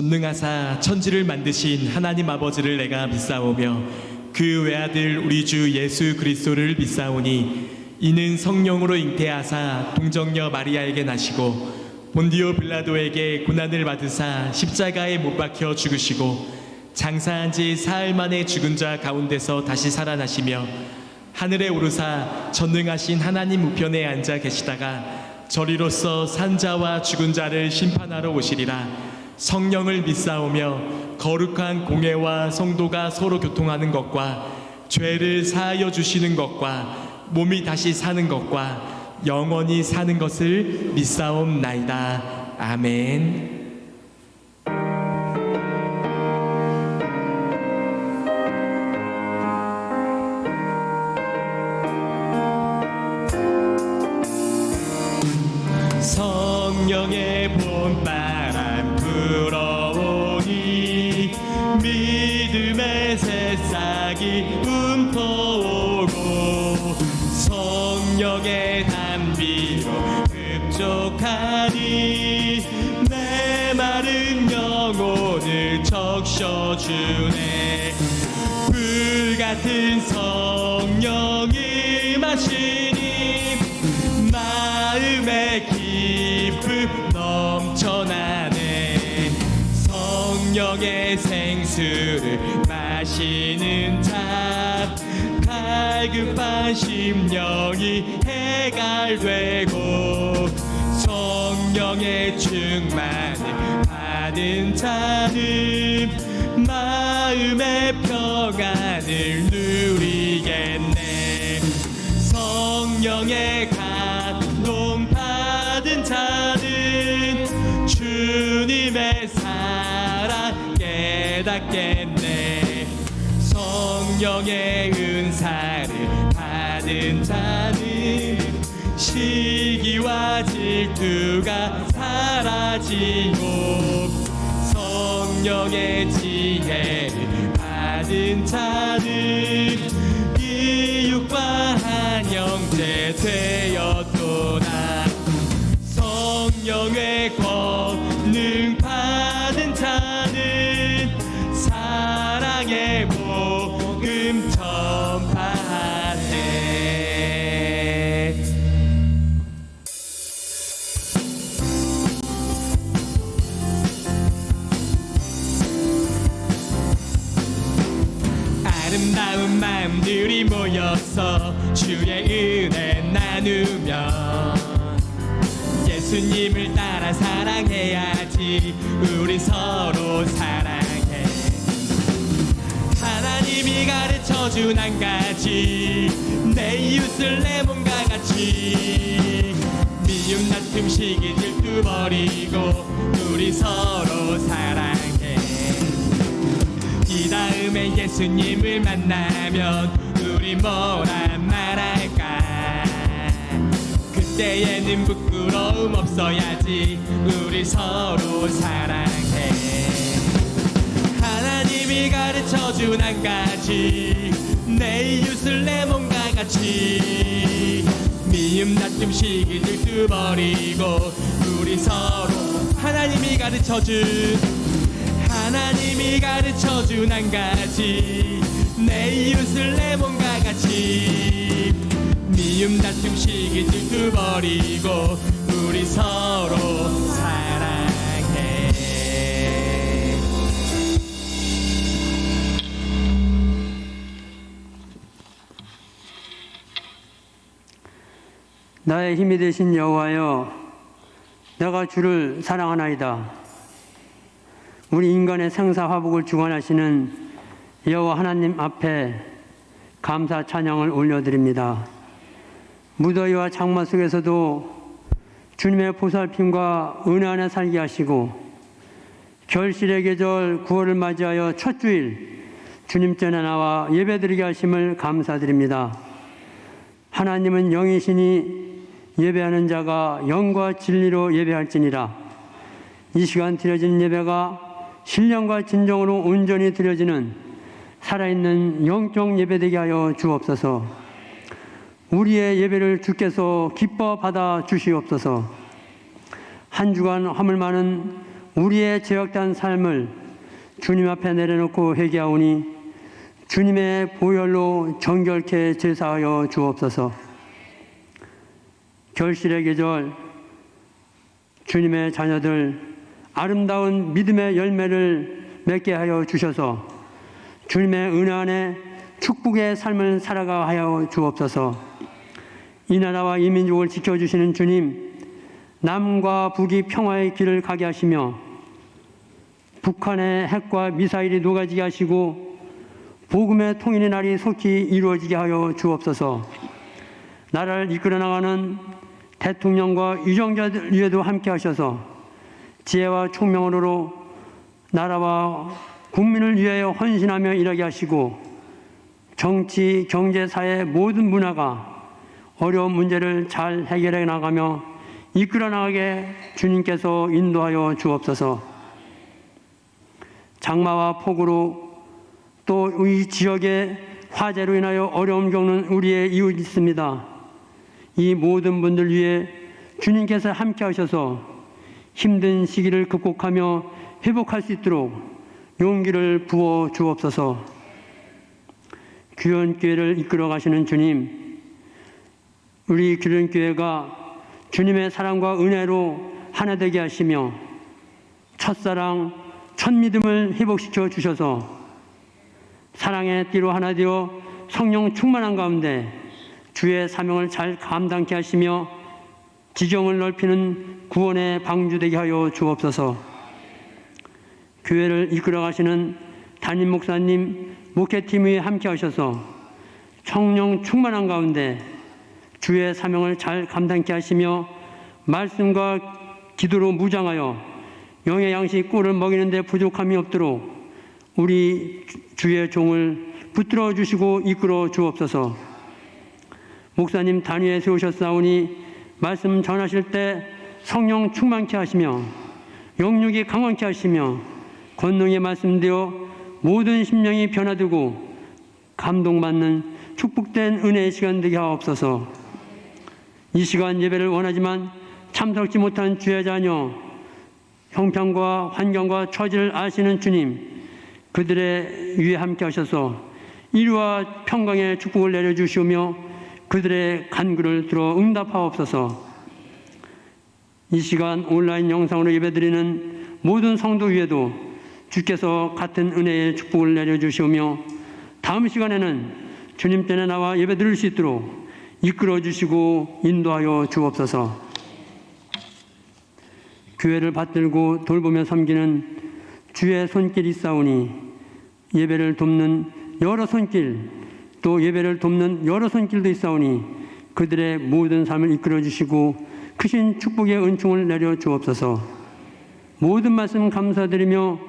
전능하사 천지를 만드신 하나님 아버지를 내가 믿사오며 그 외아들 우리 주 예수 그리스도를 믿사오니 이는 성령으로 잉태하사 동정녀 마리아에게 나시고 본디오 빌라도에게 고난을 받으사 십자가에 못 박혀 죽으시고 장사한 지 사흘 만에 죽은 자 가운데서 다시 살아나시며 하늘에 오르사 전능하신 하나님 우편에 앉아 계시다가 저리로서 산자와 죽은 자를 심판하러 오시리라. 성령을 믿사오며 거룩한 공회와 성도가 서로 교통하는 것과 죄를 사하여 주시는 것과 몸이 다시 사는 것과 영원히 사는 것을 믿사옵나이다. 아멘. 성령의 봄바람 불어오니 믿음의 새싹이 움터오고 성령의 단비로 흡족하니 내 마른 영혼을 적셔주네. 불같은 성령이 마시니 마음의 기쁨 넘쳐나네. 성령의 생수를 마시는 자 갈급한 심령이 해갈되고 성령의 충만을 받은 자는 마음의 평안을 누리겠네. 성령의 감동 받은 자는 주님의 사랑 깨닫겠네. 성령의 은사를 받은 자는 시기와 질투가 사라지고 성령의 지혜를 받은 자는 이육과 한 형제 되었도다. 성령의 권능 받은 자는 사랑의 복음 전파하네. 아름다운 마음들이 모여서 주의 은혜 나누며 예수님을 따라 사랑해야지. 우리 서로 사랑해. 하나님이 가르쳐준 한 가지, 내 이웃을 내 몸과 같이 미움 다툼 시기 질투 버리고 우리 서로 사랑해. 이 다음에 예수님을 만나면 우리 뭐라 말할까? 그때에는 부끄러움 없어야지. 우리 서로 사랑해. 하나님이 가르쳐준 한 가지, 내 이웃을 내 몸과 같이 미움 다툼 시기 질투 버리고 우리 서로 하나님이 가르쳐준 한 가지, 내 이웃을 내 몸과 같이 미움 다툼 시기 질투 버리고 우리 서로 사랑해. 나의 힘이 되신 여호와여, 내가 주를 사랑하나이다. 우리 인간의 생사화복을 주관하시는 여호와 하나님 앞에 감사 찬양을 올려드립니다. 무더위와 장마 속에서도 주님의 보살핌과 은혜 안에 살게 하시고 결실의 계절 9월을 맞이하여 첫 주일 주님 전에 나와 예배드리게 하심을 감사드립니다. 하나님은 영이시니 예배하는 자가 영과 진리로 예배할지니라. 이 시간 드려지는 예배가 신령과 진정으로 온전히 드려지는 살아있는 영적 예배되게 하여 주옵소서. 우리의 예배를 주께서 기뻐 받아 주시옵소서. 한 주간 화물 많은 우리의 죄악된 삶을 주님 앞에 내려놓고 회개하오니 주님의 보혈로 정결케 제사하여 주옵소서. 결실의 계절 주님의 자녀들 아름다운 믿음의 열매를 맺게 하여 주셔서 주님의 은혜 안에 축복의 삶을 살아가 하여 주옵소서. 이 나라와 이 민족을 지켜주시는 주님, 남과 북이 평화의 길을 가게 하시며 북한의 핵과 미사일이 녹아지게 하시고 복음의 통일의 날이 속히 이루어지게 하여 주옵소서. 나라를 이끌어 나가는 대통령과 유정자들 위에도 함께 하셔서 지혜와 총명으로 나라와 국민을 위하여 헌신하며 일하게 하시고 정치, 경제, 사회 모든 문화가 어려운 문제를 잘 해결해 나가며 이끌어 나가게 주님께서 인도하여 주옵소서. 장마와 폭우로 또 이 지역의 화재로 인하여 어려움 겪는 우리의 이웃이 있습니다. 이 모든 분들 위해 주님께서 함께 하셔서 힘든 시기를 극복하며 회복할 수 있도록 용기를 부어 주옵소서. 귀원교회를 이끌어 가시는 주님, 우리 귀원교회가 주님의 사랑과 은혜로 하나 되게 하시며 첫사랑, 첫믿음을 회복시켜 주셔서 사랑의 띠로 하나 되어 성령 충만한 가운데 주의 사명을 잘 감당케 하시며 지경을 넓히는 구원의 방주되게 하여 주옵소서. 교회를 이끌어 가시는 담임 목사님, 목회팀이 함께 하셔서 성령 충만한 가운데 주의 사명을 잘 감당케 하시며 말씀과 기도로 무장하여 영의 양식 꿀을 먹이는 데 부족함이 없도록 우리 주의 종을 붙들어 주시고 이끌어 주옵소서. 목사님 단위에 세우셨사오니 말씀 전하실 때 성령 충만케 하시며 영육이 강건케 하시며 권능의 말씀되어 모든 심령이 변화되고 감동받는 축복된 은혜의 시간 되게 하옵소서. 이 시간 예배를 원하지만 참석지 못한 주의 자녀, 형편과 환경과 처지를 아시는 주님, 그들의 위에 함께 하셔서 이루와 평강의 축복을 내려주시오며 그들의 간구를 들어 응답하옵소서. 이 시간 온라인 영상으로 예배드리는 모든 성도 위에도 주께서 같은 은혜의 축복을 내려주시오며 다음 시간에는 주님 전에 나와 예배드릴 수 있도록 이끌어 주시고 인도하여 주옵소서. 교회를 받들고 돌보며 섬기는 주의 손길이 있사오니 예배를 돕는 여러 손길, 또 예배를 돕는 여러 손길도 있사오니 그들의 모든 삶을 이끌어 주시고 크신 축복의 은총을 내려 주옵소서. 모든 말씀 감사드리며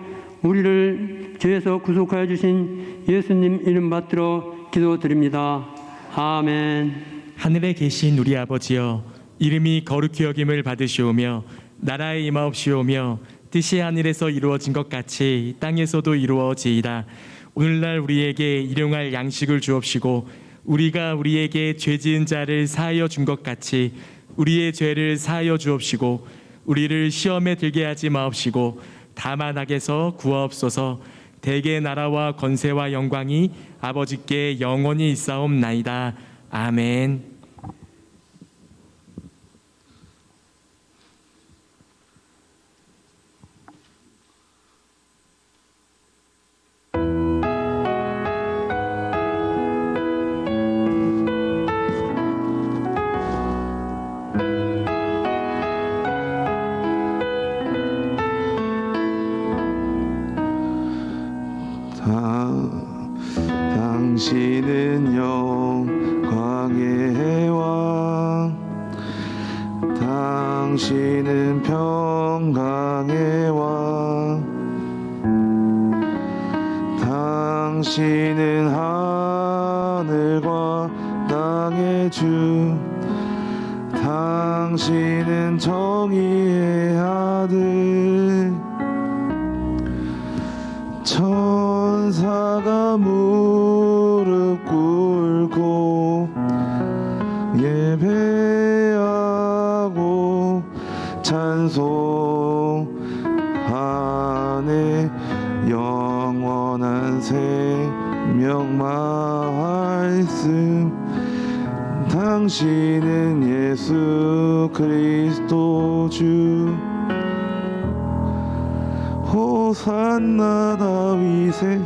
우리를 죄에서 구속하여 주신 예수님 이름 받들어 기도드립니다. 아멘. 하늘에 계신 우리 아버지여, 이름이 거룩히 여김을 받으시오며 나라에 임하옵시오며 뜻이 하늘에서 이루어진 것 같이 땅에서도 이루어지이다. 오늘날 우리에게 일용할 양식을 주옵시고 우리가 우리에게 죄 지은 자를 사하여 준 것 같이 우리의 죄를 사하여 주옵시고 우리를 시험에 들게 하지 마옵시고 다만 악에서 구하옵소서. 대개 나라와 권세와 영광이 아버지께 영원히 있사옵나이다. 아멘. 당신은 영광의 왕, 당신은 평강의 왕, 당신은 하늘과 땅의 주, 당신은 정의의 아들. 천사가 무릎 꿇고 예배하고 찬송하며 말씀 당신은 예수 그리스도 주 호산나 다윗의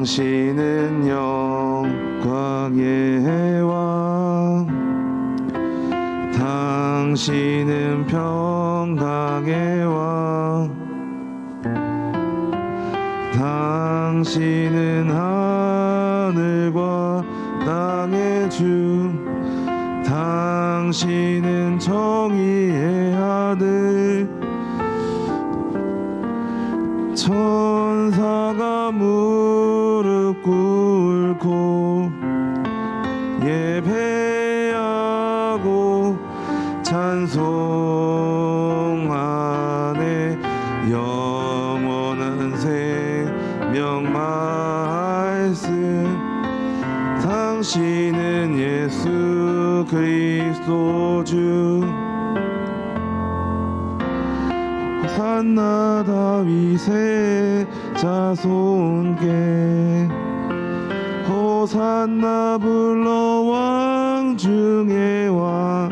당신은 영광의 왕 당신은 평강의 왕 당신은 하늘과 땅의 주 당신은 정의의 아들 천사가 무릎 꿇고 예배하고 찬송하네 영원한 생명 말씀 당신은 예수 그리스도 주 호산나 다윗의 자손께 호산나 불러 왕 중의 왕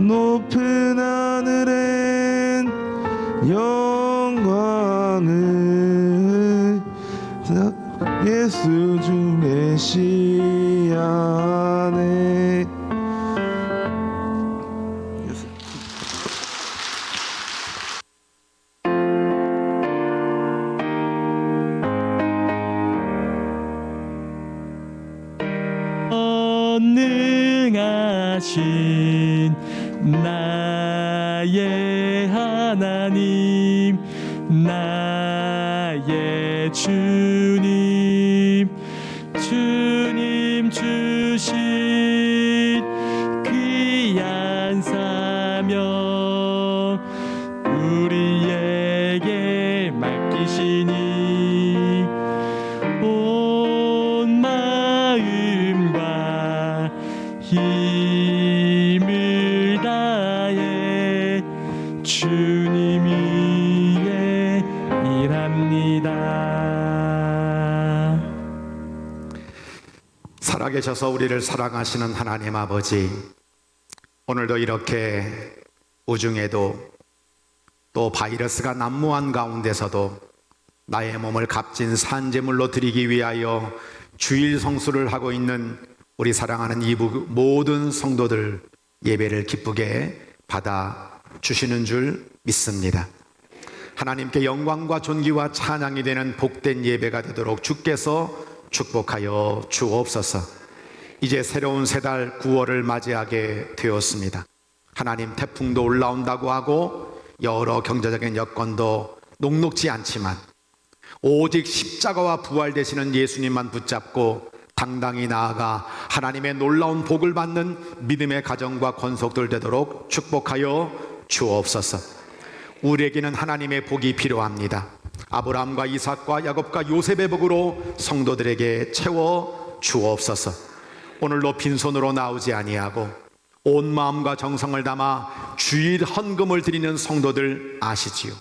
높은 하늘엔 영광을 예수 주 메시아네. 전능하신 나의 하나님 나의 주님 주님 주신 귀한 사명 우리에게 맡기시니 온 마음과 힘을 다해 주님 위에 일합니다. 살아계셔서 우리를 사랑하시는 하나님 아버지, 오늘도 이렇게 우중에도 또 바이러스가 난무한 가운데서도 나의 몸을 값진 산제물로 드리기 위하여 주일 성수를 하고 있는 우리 사랑하는 이부 모든 성도들 예배를 기쁘게 받아 주시는 줄 믿습니다. 하나님께 영광과 존귀와 찬양이 되는 복된 예배가 되도록 주께서 축복하여 주옵소서. 이제 새로운 세 달 9월을 맞이하게 되었습니다. 하나님 태풍도 올라온다고 하고 여러 경제적인 여건도 녹록지 않지만 오직 십자가와 부활되시는 예수님만 붙잡고 당당히 나아가 하나님의 놀라운 복을 받는 믿음의 가정과 권속들 되도록 축복하여 주옵소서. 우리에게는 하나님의 복이 필요합니다. 아브라함과 이삭과 야곱과 요셉의 복으로 성도들에게 채워 주옵소서. 오늘도 빈손으로 나오지 아니하고 온 마음과 정성을 담아 주일 헌금을 드리는 성도들 아시지요.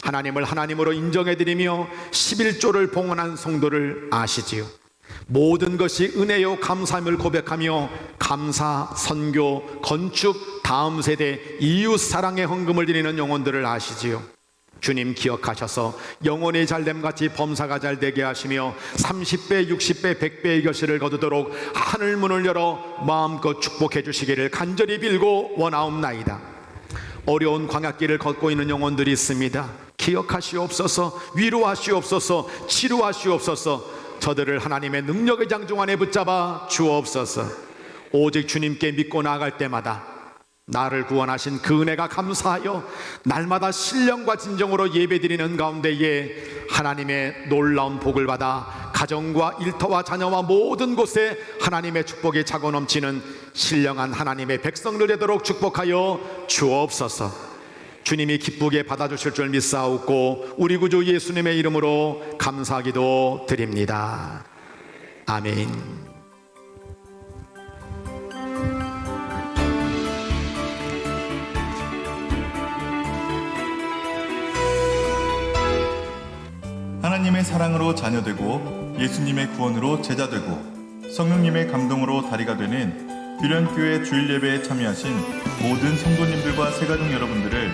하나님을 하나님으로 인정해드리며 11조를 봉헌한 성도를 아시지요. 모든 것이 은혜요 감사함을 고백하며 감사, 선교, 건축, 다음 세대 이웃 사랑의 헌금을 드리는 영혼들을 아시지요. 주님 기억하셔서 영혼이 잘됨같이 범사가 잘되게 하시며 30배, 60배, 100배의 결실을 거두도록 하늘문을 열어 마음껏 축복해 주시기를 간절히 빌고 원하옵나이다. 어려운 광야길을 걷고 있는 영혼들이 있습니다. 기억하시옵소서, 위로하시옵소서, 치료하시옵소서. 저들을 하나님의 능력의 장중 안에 붙잡아 주옵소서. 오직 주님께 믿고 나아갈 때마다 나를 구원하신 그 은혜가 감사하여 날마다 신령과 진정으로 예배드리는 가운데에 하나님의 놀라운 복을 받아 가정과 일터와 자녀와 모든 곳에 하나님의 축복이 차고 넘치는 신령한 하나님의 백성들 되도록 축복하여 주옵소서. 주님이 기쁘게 받아주실 줄 믿사옵고 우리 구주 예수님의 이름으로 감사기도 드립니다. 아멘. 하나님의 사랑으로 자녀되고 예수님의 구원으로 제자되고 성령님의 감동으로 다리가 되는 규련교회 주일 예배에 참여하신 모든 성도님들과 새가족 여러분들을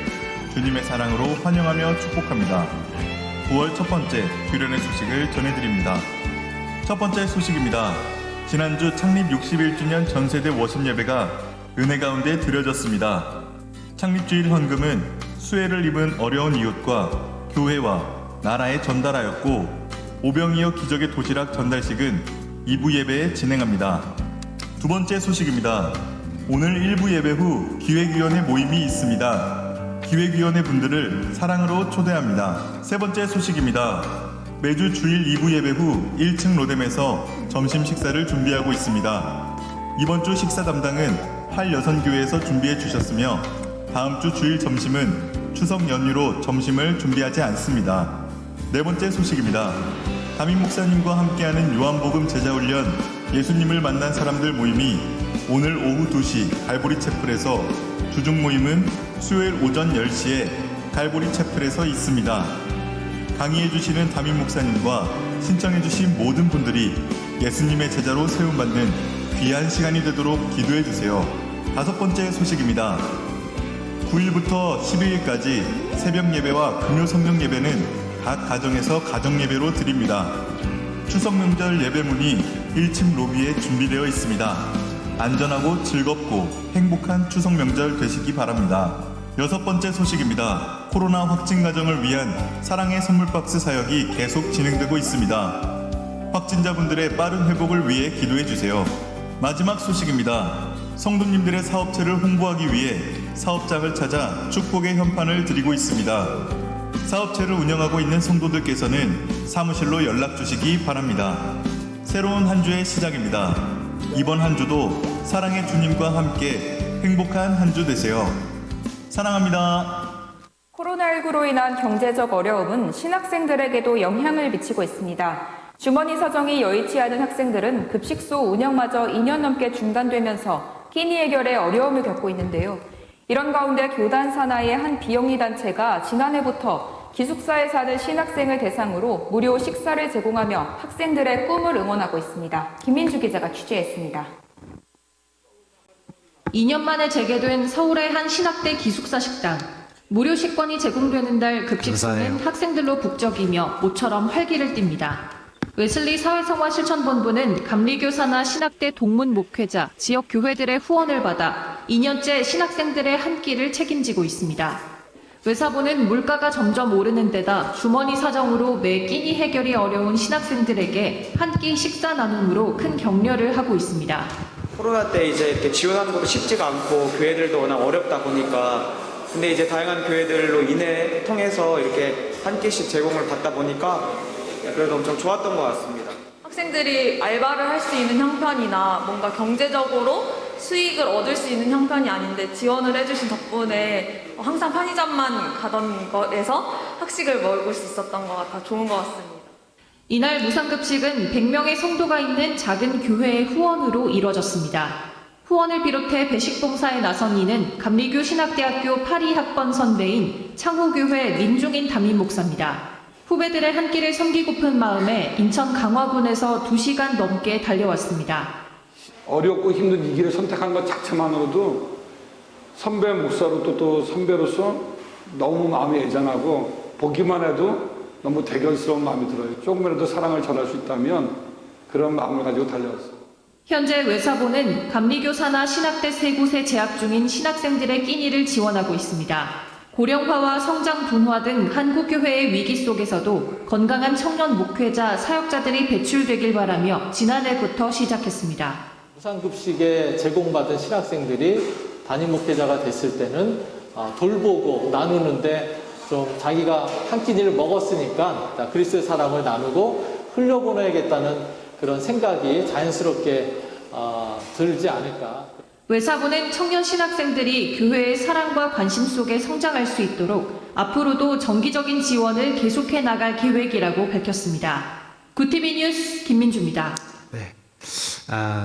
주님의 사랑으로 환영하며 축복합니다. 9월 첫 번째 규련의 소식을 전해드립니다. 첫 번째 소식입니다. 지난주 창립 61주년 전세대 워십 예배가 은혜 가운데 드려졌습니다. 창립주일 헌금은 수혜를 입은 어려운 이웃과 교회와 나라에 전달하였고 오병이어 기적의 도시락 전달식은 2부 예배에 진행합니다. 두 번째 소식입니다. 오늘 1부 예배 후 기획위원회 모임이 있습니다. 기획위원회 분들을 사랑으로 초대합니다. 세 번째 소식입니다. 매주 주일 2부 예배 후 1층 로뎀에서 점심 식사를 준비하고 있습니다. 이번 주 식사 담당은 팔여선교회에서 준비해 주셨으며 다음 주 주일 점심은 추석 연휴로 점심을 준비하지 않습니다. 네 번째 소식입니다. 담임 목사님과 함께하는 요한복음 제자훈련 예수님을 만난 사람들 모임이 오늘 오후 2시 갈보리 채플에서 주중 모임은 수요일 오전 10시에 갈보리 채플에서 있습니다. 강의해 주시는 담임 목사님과 신청해 주신 모든 분들이 예수님의 제자로 세움받는 귀한 시간이 되도록 기도해 주세요. 다섯 번째 소식입니다. 9일부터 12일까지 새벽 예배와 금요 성령 예배는 각 가정에서 가정 예배로 드립니다. 추석 명절 예배문이 1층 로비에 준비되어 있습니다. 안전하고 즐겁고 행복한 추석 명절 되시기 바랍니다. 여섯 번째 소식입니다. 코로나 확진 가정을 위한 사랑의 선물 박스 사역이 계속 진행되고 있습니다. 확진자분들의 빠른 회복을 위해 기도해 주세요. 마지막 소식입니다. 성도님들의 사업체를 홍보하기 위해 사업장을 찾아 축복의 현판을 드리고 있습니다. 사업체를 운영하고 있는 성도들께서는 사무실로 연락 주시기 바랍니다. 새로운 한 주의 시작입니다. 이번 한 주도 사랑의 주님과 함께 행복한 한 주 되세요. 사랑합니다. 코로나19로 인한 경제적 어려움은 신학생들에게도 영향을 미치고 있습니다. 주머니 사정이 여의치 않은 학생들은 급식소 운영마저 2년 넘게 중단되면서 끼니 해결에 어려움을 겪고 있는데요. 이런 가운데 교단 산하의 한 비영리 단체가 지난해부터 기숙사에 사는 신학생을 대상으로 무료 식사를 제공하며 학생들의 꿈을 응원하고 있습니다. 김민주 기자가 취재했습니다. 2년 만에 재개된 서울의 한 신학대 기숙사 식당. 무료 식권이 제공되는 날 급식소는 학생들로 북적이며 모처럼 활기를 띱니다. 웨슬리 사회성화 실천본부는 감리교사나 신학대 동문 목회자, 지역 교회들의 후원을 받아 2년째 신학생들의 한 끼를 책임지고 있습니다. 외사부는 물가가 점점 오르는 데다 주머니 사정으로 매 끼니 해결이 어려운 신학생들에게 한 끼 식사 나눔으로 큰 격려를 하고 있습니다. 코로나 때 이제 이렇게 지원하는 것도 쉽지가 않고 교회들도 워낙 어렵다 보니까 근데 이제 다양한 교회들로 인해 통해서 이렇게 한 끼씩 제공을 받다 보니까 그래도 엄청 좋았던 것 같습니다. 학생들이 알바를 할 수 있는 형편이나 뭔가 경제적으로 수익을 얻을 수 있는 형편이 아닌데 지원을 해주신 덕분에 항상 편의점만 가던 거에서 학식을 먹을 수 있었던 것 같아 좋은 것 같습니다. 이날 무상급식은 100명의 성도가 있는 작은 교회의 후원으로 이뤄졌습니다. 후원을 비롯해 배식봉사에 나선 이는 감리교 신학대학교 82학번 선배인 창호교회 민중인 담임 목사입니다. 후배들의 한 끼를 섬기고픈 마음에 인천 강화군에서 2시간 넘게 달려왔습니다. 어렵고 힘든 이 길을 선택한 것 자체만으로도 선배 목사로 또 선배로서 너무 마음이 애잔하고 보기만 해도 너무 대견스러운 마음이 들어요. 조금이라도 사랑을 전할 수 있다면 그런 마음을 가지고 달려왔어요. 현재 외사보는 감리교 산하 신학대 3곳에 재학 중인 신학생들의 끼니를 지원하고 있습니다. 고령화와 성장 둔화 등 한국교회의 위기 속에서도 건강한 청년 목회자, 사역자들이 배출되길 바라며 지난해부터 시작했습니다. 무상급식에 제공받은 신학생들이 담임 목회자가 됐을 때는 돌보고 나누는데 좀 자기가 한 끼니를 먹었으니까 그리스도의 사랑을 나누고 흘려보내야겠다는 그런 생각이 자연스럽게 들지 않을까. 외사부는 청년 신학생들이 교회의 사랑과 관심 속에 성장할 수 있도록 앞으로도 정기적인 지원을 계속해 나갈 계획이라고 밝혔습니다. 구티비 뉴스 김민주입니다. 네.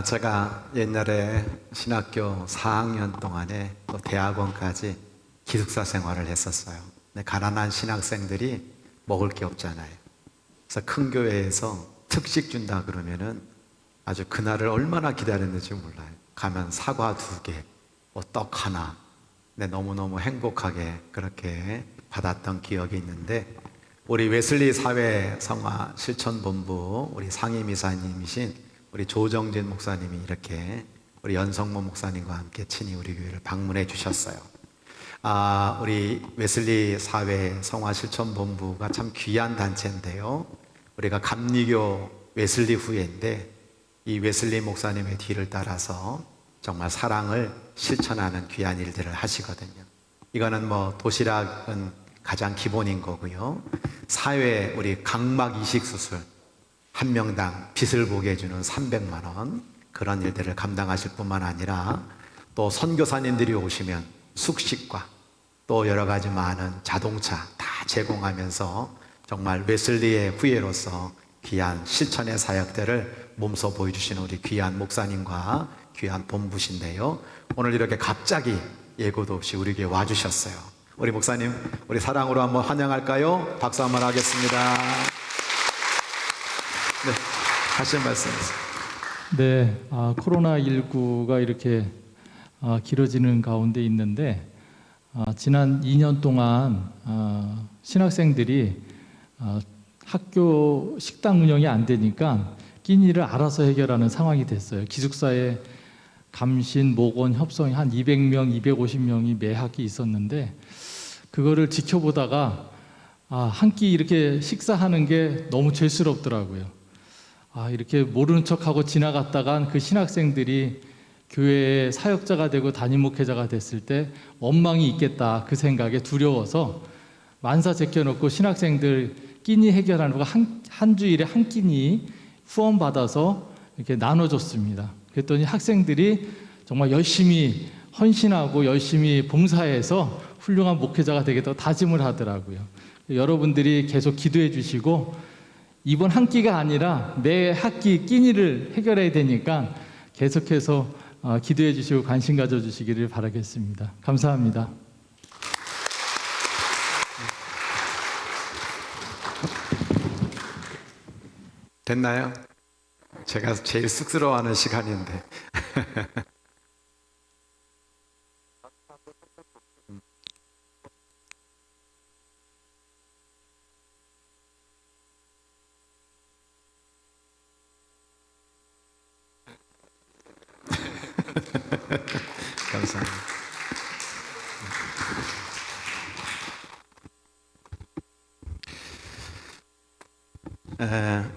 제가 옛날에 신학교 4학년 동안에 또 대학원까지 기숙사 생활을 했었어요. 근데 가난한 신학생들이 먹을 게 없잖아요. 그래서 큰 교회에서 특식 준다 그러면은 아주 그날을 얼마나 기다렸는지 몰라요. 가면 사과 2개, 뭐 떡 하나. 근데 너무너무 행복하게 그렇게 받았던 기억이 있는데, 우리 웨슬리 사회 성화 실천본부 우리 상임이사님이신 우리 조정진 목사님이 이렇게 우리 연성모 목사님과 함께 친히 우리 교회를 방문해 주셨어요. 우리 웨슬리 사회 성화 실천본부가 참 귀한 단체인데요. 우리가 감리교 웨슬리 후예인데, 이 웨슬리 목사님의 뒤를 따라서 정말 사랑을 실천하는 귀한 일들을 하시거든요. 이거는 뭐 도시락은 가장 기본인 거고요. 사회 우리 각막 이식 수술 한 명당 빚을 보게 해주는 300만 원, 그런 일들을 감당하실 뿐만 아니라 또 선교사님들이 오시면 숙식과 또 여러 가지 많은 자동차 다 제공하면서 정말 웨슬리의 후예로서 귀한 실천의 사역들을 몸소 보여주시는 우리 귀한 목사님과 귀한 본부신데요. 오늘 이렇게 갑자기 예고도 없이 우리 교회 와주셨어요. 우리 목사님, 우리 사랑으로 한번 환영할까요? 박수 한번 하겠습니다. 네, 하실 말씀이세요. 네, 코로나19가 이렇게 길어지는 가운데 있는데, 지난 2년 동안 신학생들이 학교 식당 운영이 안 되니까 끼니를 알아서 해결하는 상황이 됐어요. 기숙사에 감신, 목원, 협성이 한 200명, 250명이 매 학기 있었는데, 그거를 지켜보다가 한 끼 이렇게 식사하는 게 너무 죄스럽더라고요. 이렇게 모르는 척하고 지나갔다간 그 신학생들이 교회의 사역자가 되고 담임 목회자가 됐을 때 원망이 있겠다, 그 생각에 두려워서 만사 제껴놓고 신학생들 끼니 해결하는 거 한 주일에 한 끼니 후원 받아서 이렇게 나눠줬습니다. 그랬더니 학생들이 정말 열심히 헌신하고 열심히 봉사해서 훌륭한 목회자가 되겠다고 다짐을 하더라고요. 여러분들이 계속 기도해 주시고, 이번 한 끼가 아니라 매 학기 끼니를 해결해야 되니까 계속해서 기도해 주시고 관심 가져 주시기를 바라겠습니다. 감사합니다. 됐나요? 제가 제일 쑥스러워하는 시간인데. 감사합니다.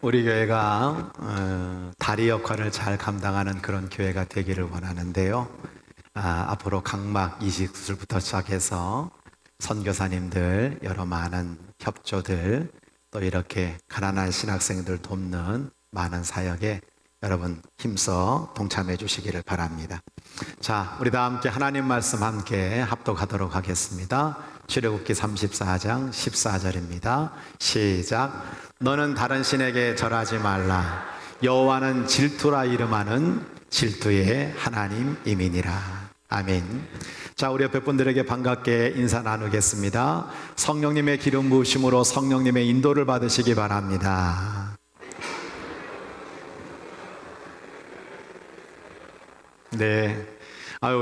우리 교회가 다리 역할을 잘 감당하는 그런 교회가 되기를 원하는데요. 앞으로 각막 이식 수술부터 시작해서 선교사님들, 여러 많은 협조들, 또 이렇게 가난한 신학생들 돕는 많은 사역에 여러분 힘써 동참해 주시기를 바랍니다. 자, 우리 다 함께 하나님 말씀 함께 합독하도록 하겠습니다. 출애굽기 34장 14절입니다. 시작. 너는 다른 신에게 절하지 말라. 여호와는 질투라 이름하는 질투의 하나님이니라. 아멘. 자, 우리 옆에 분들에게 반갑게 인사 나누겠습니다. 성령님의 기름 부으심으로 성령님의 인도를 받으시기 바랍니다. 네.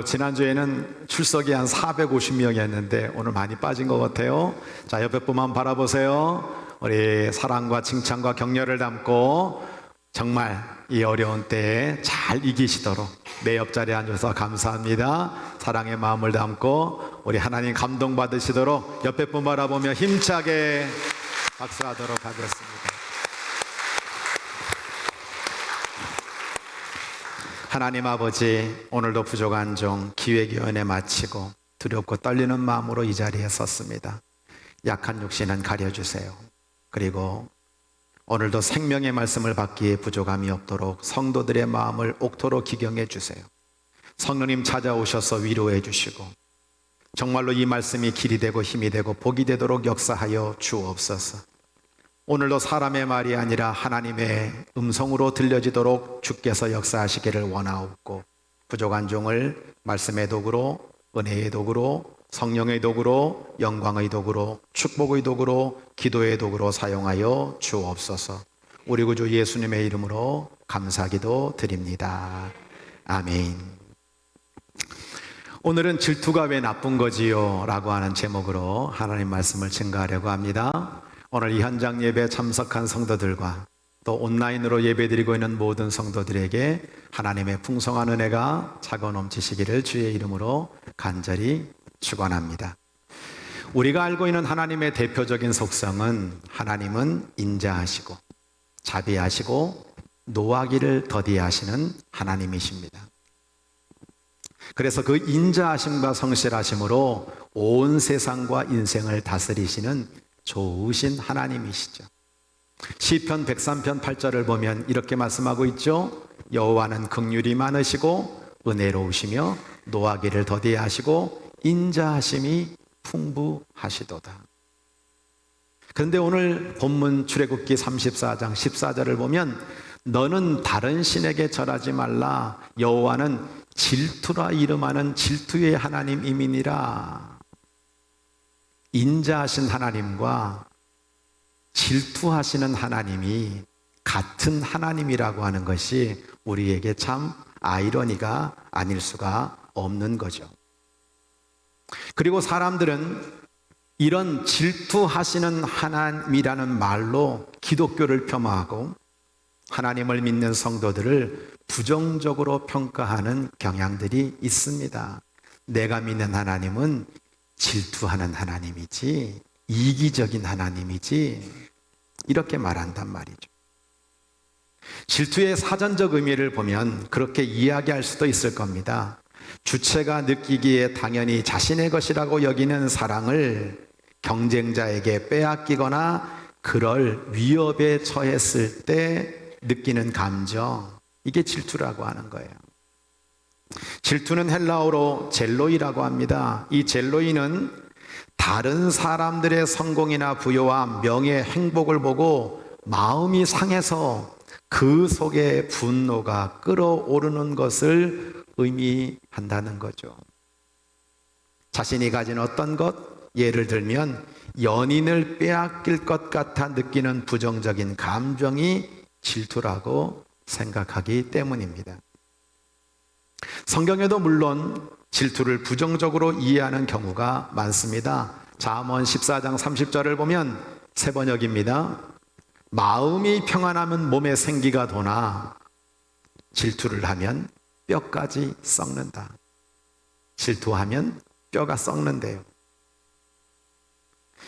지난주에는 출석이 한 450명이었는데 오늘 많이 빠진 것 같아요. 자, 옆에 분만 바라보세요. 우리 사랑과 칭찬과 격려를 담고 정말 이 어려운 때에 잘 이기시도록 내 옆자리에 앉아서 감사합니다. 사랑의 마음을 담고 우리 하나님 감동 받으시도록 옆에 분 바라보며 힘차게 박수하도록 하겠습니다. 하나님 아버지, 오늘도 부족한 종 기획위원회 마치고 두렵고 떨리는 마음으로 이 자리에 섰습니다. 약한 육신은 가려주세요. 그리고 오늘도 생명의 말씀을 받기에 부족함이 없도록 성도들의 마음을 옥토로 기경해 주세요. 성령님 찾아오셔서 위로해 주시고 정말로 이 말씀이 길이 되고 힘이 되고 복이 되도록 역사하여 주옵소서. 오늘도 사람의 말이 아니라 하나님의 음성으로 들려지도록 주께서 역사하시기를 원하옵고 부족한 종을 말씀의 도구로, 은혜의 도구로, 성령의 도구로, 영광의 도구로, 축복의 도구로, 기도의 도구로 사용하여 주옵소서. 우리 구주 예수님의 이름으로 감사기도 드립니다. 아멘. 오늘은 질투가 왜 나쁜 거지요? 라고 하는 제목으로 하나님 말씀을 증거하려고 합니다. 오늘 이 현장 예배에 참석한 성도들과 또 온라인으로 예배드리고 있는 모든 성도들에게 하나님의 풍성한 은혜가 차고 넘치시기를 주의 이름으로 간절히 축원합니다. 우리가 알고 있는 하나님의 대표적인 속성은 하나님은 인자하시고 자비하시고 노하기를 더디하시는 하나님이십니다. 그래서 그 인자하심과 성실하심으로 온 세상과 인생을 다스리시는 좋으신 하나님이시죠. 시편 103편 8절을 보면 이렇게 말씀하고 있죠. 여호와는 긍휼이 많으시고 은혜로우시며 노하기를 더디하시고 인자하심이 풍부하시도다. 그런데 오늘 본문 출애굽기 34장 14절을 보면 너는 다른 신에게 절하지 말라. 여호와는 질투라 이름하는 질투의 하나님이니라. 인자하신 하나님과 질투하시는 하나님이 같은 하나님이라고 하는 것이 우리에게 참 아이러니가 아닐 수가 없는 거죠. 그리고 사람들은 이런 질투하시는 하나님이라는 말로 기독교를 폄하하고 하나님을 믿는 성도들을 부정적으로 평가하는 경향들이 있습니다. 내가 믿는 하나님은 질투하는 하나님이지 이기적인 하나님이지 이렇게 말한단 말이죠. 질투의 사전적 의미를 보면 그렇게 이야기할 수도 있을 겁니다. 주체가 느끼기에 당연히 자신의 것이라고 여기는 사랑을 경쟁자에게 빼앗기거나 그럴 위협에 처했을 때 느끼는 감정, 이게 질투라고 하는 거예요. 질투는 헬라어로 젤로이라고 합니다. 이 젤로이는 다른 사람들의 성공이나 부여와 명예, 행복을 보고 마음이 상해서 그 속에 분노가 끓어오르는 것을 의미한다는 거죠. 자신이 가진 어떤 것, 예를 들면 연인을 빼앗길 것 같아 느끼는 부정적인 감정이 질투라고 생각하기 때문입니다. 성경에도 물론 질투를 부정적으로 이해하는 경우가 많습니다. 잠언 14장 30절을 보면 새 번역입니다. 마음이 평안하면 몸에 생기가 도나 질투를 하면 뼈까지 썩는다. 질투하면 뼈가 썩는데요.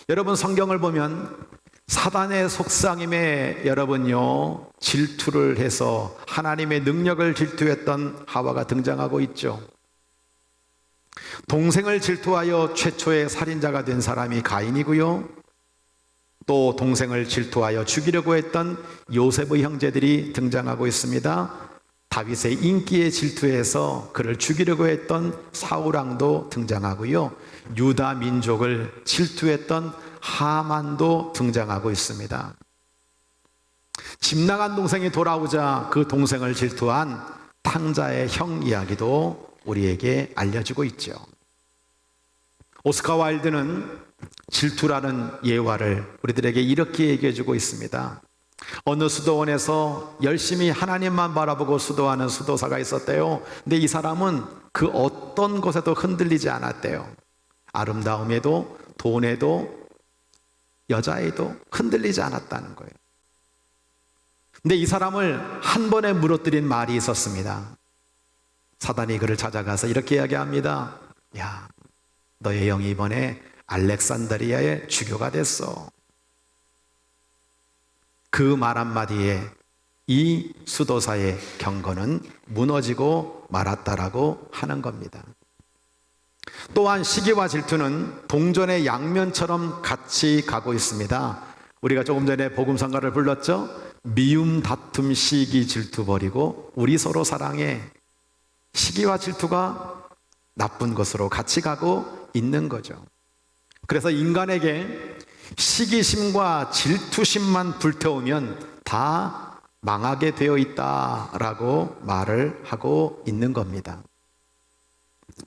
여러분 성경을 보면 사단의 속삭임에 여러분요 질투를 해서 하나님의 능력을 질투했던 하와가 등장하고 있죠. 동생을 질투하여 최초의 살인자가 된 사람이 가인이고요. 또 동생을 질투하여 죽이려고 했던 요셉의 형제들이 등장하고 있습니다. 다윗의 인기에 질투해서 그를 죽이려고 했던 사울왕도 등장하고요. 유다 민족을 질투했던 하만도 등장하고 있습니다. 집 나간 동생이 돌아오자 그 동생을 질투한 탕자의 형 이야기도 우리에게 알려지고 있죠. 오스카 와일드는 질투라는 예화를 우리들에게 이렇게 얘기해주고 있습니다. 어느 수도원에서 열심히 하나님만 바라보고 수도하는 수도사가 있었대요. 근데 이 사람은 그 어떤 것에도 흔들리지 않았대요. 아름다움에도 돈에도 여자에도 흔들리지 않았다는 거예요. 근데 이 사람을 한 번에 무너뜨린 말이 있었습니다. 사단이 그를 찾아가서 이렇게 이야기합니다. 야, 너의 영이 이번에 알렉산드리아의 주교가 됐어. 그 말 한마디에 이 수도사의 경건은 무너지고 말았다라고 하는 겁니다. 또한 시기와 질투는 동전의 양면처럼 같이 가고 있습니다. 우리가 조금 전에 복음성가를 불렀죠. 미움, 다툼, 시기, 질투 버리고 우리 서로 사랑해. 시기와 질투가 나쁜 것으로 같이 가고 있는 거죠. 그래서 인간에게 시기심과 질투심만 불태우면 다 망하게 되어 있다라고 말을 하고 있는 겁니다.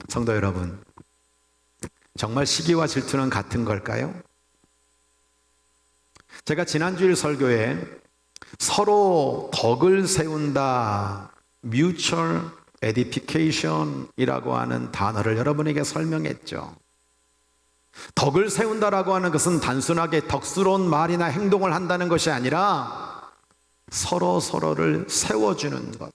성도 여러분, 정말 시기와 질투는 같은 걸까요? 제가 지난주일 설교에 서로 덕을 세운다, mutual edification이라고 하는 단어를 여러분에게 설명했죠. 덕을 세운다라고 하는 것은 단순하게 덕스러운 말이나 행동을 한다는 것이 아니라 서로 서로를 세워주는 것.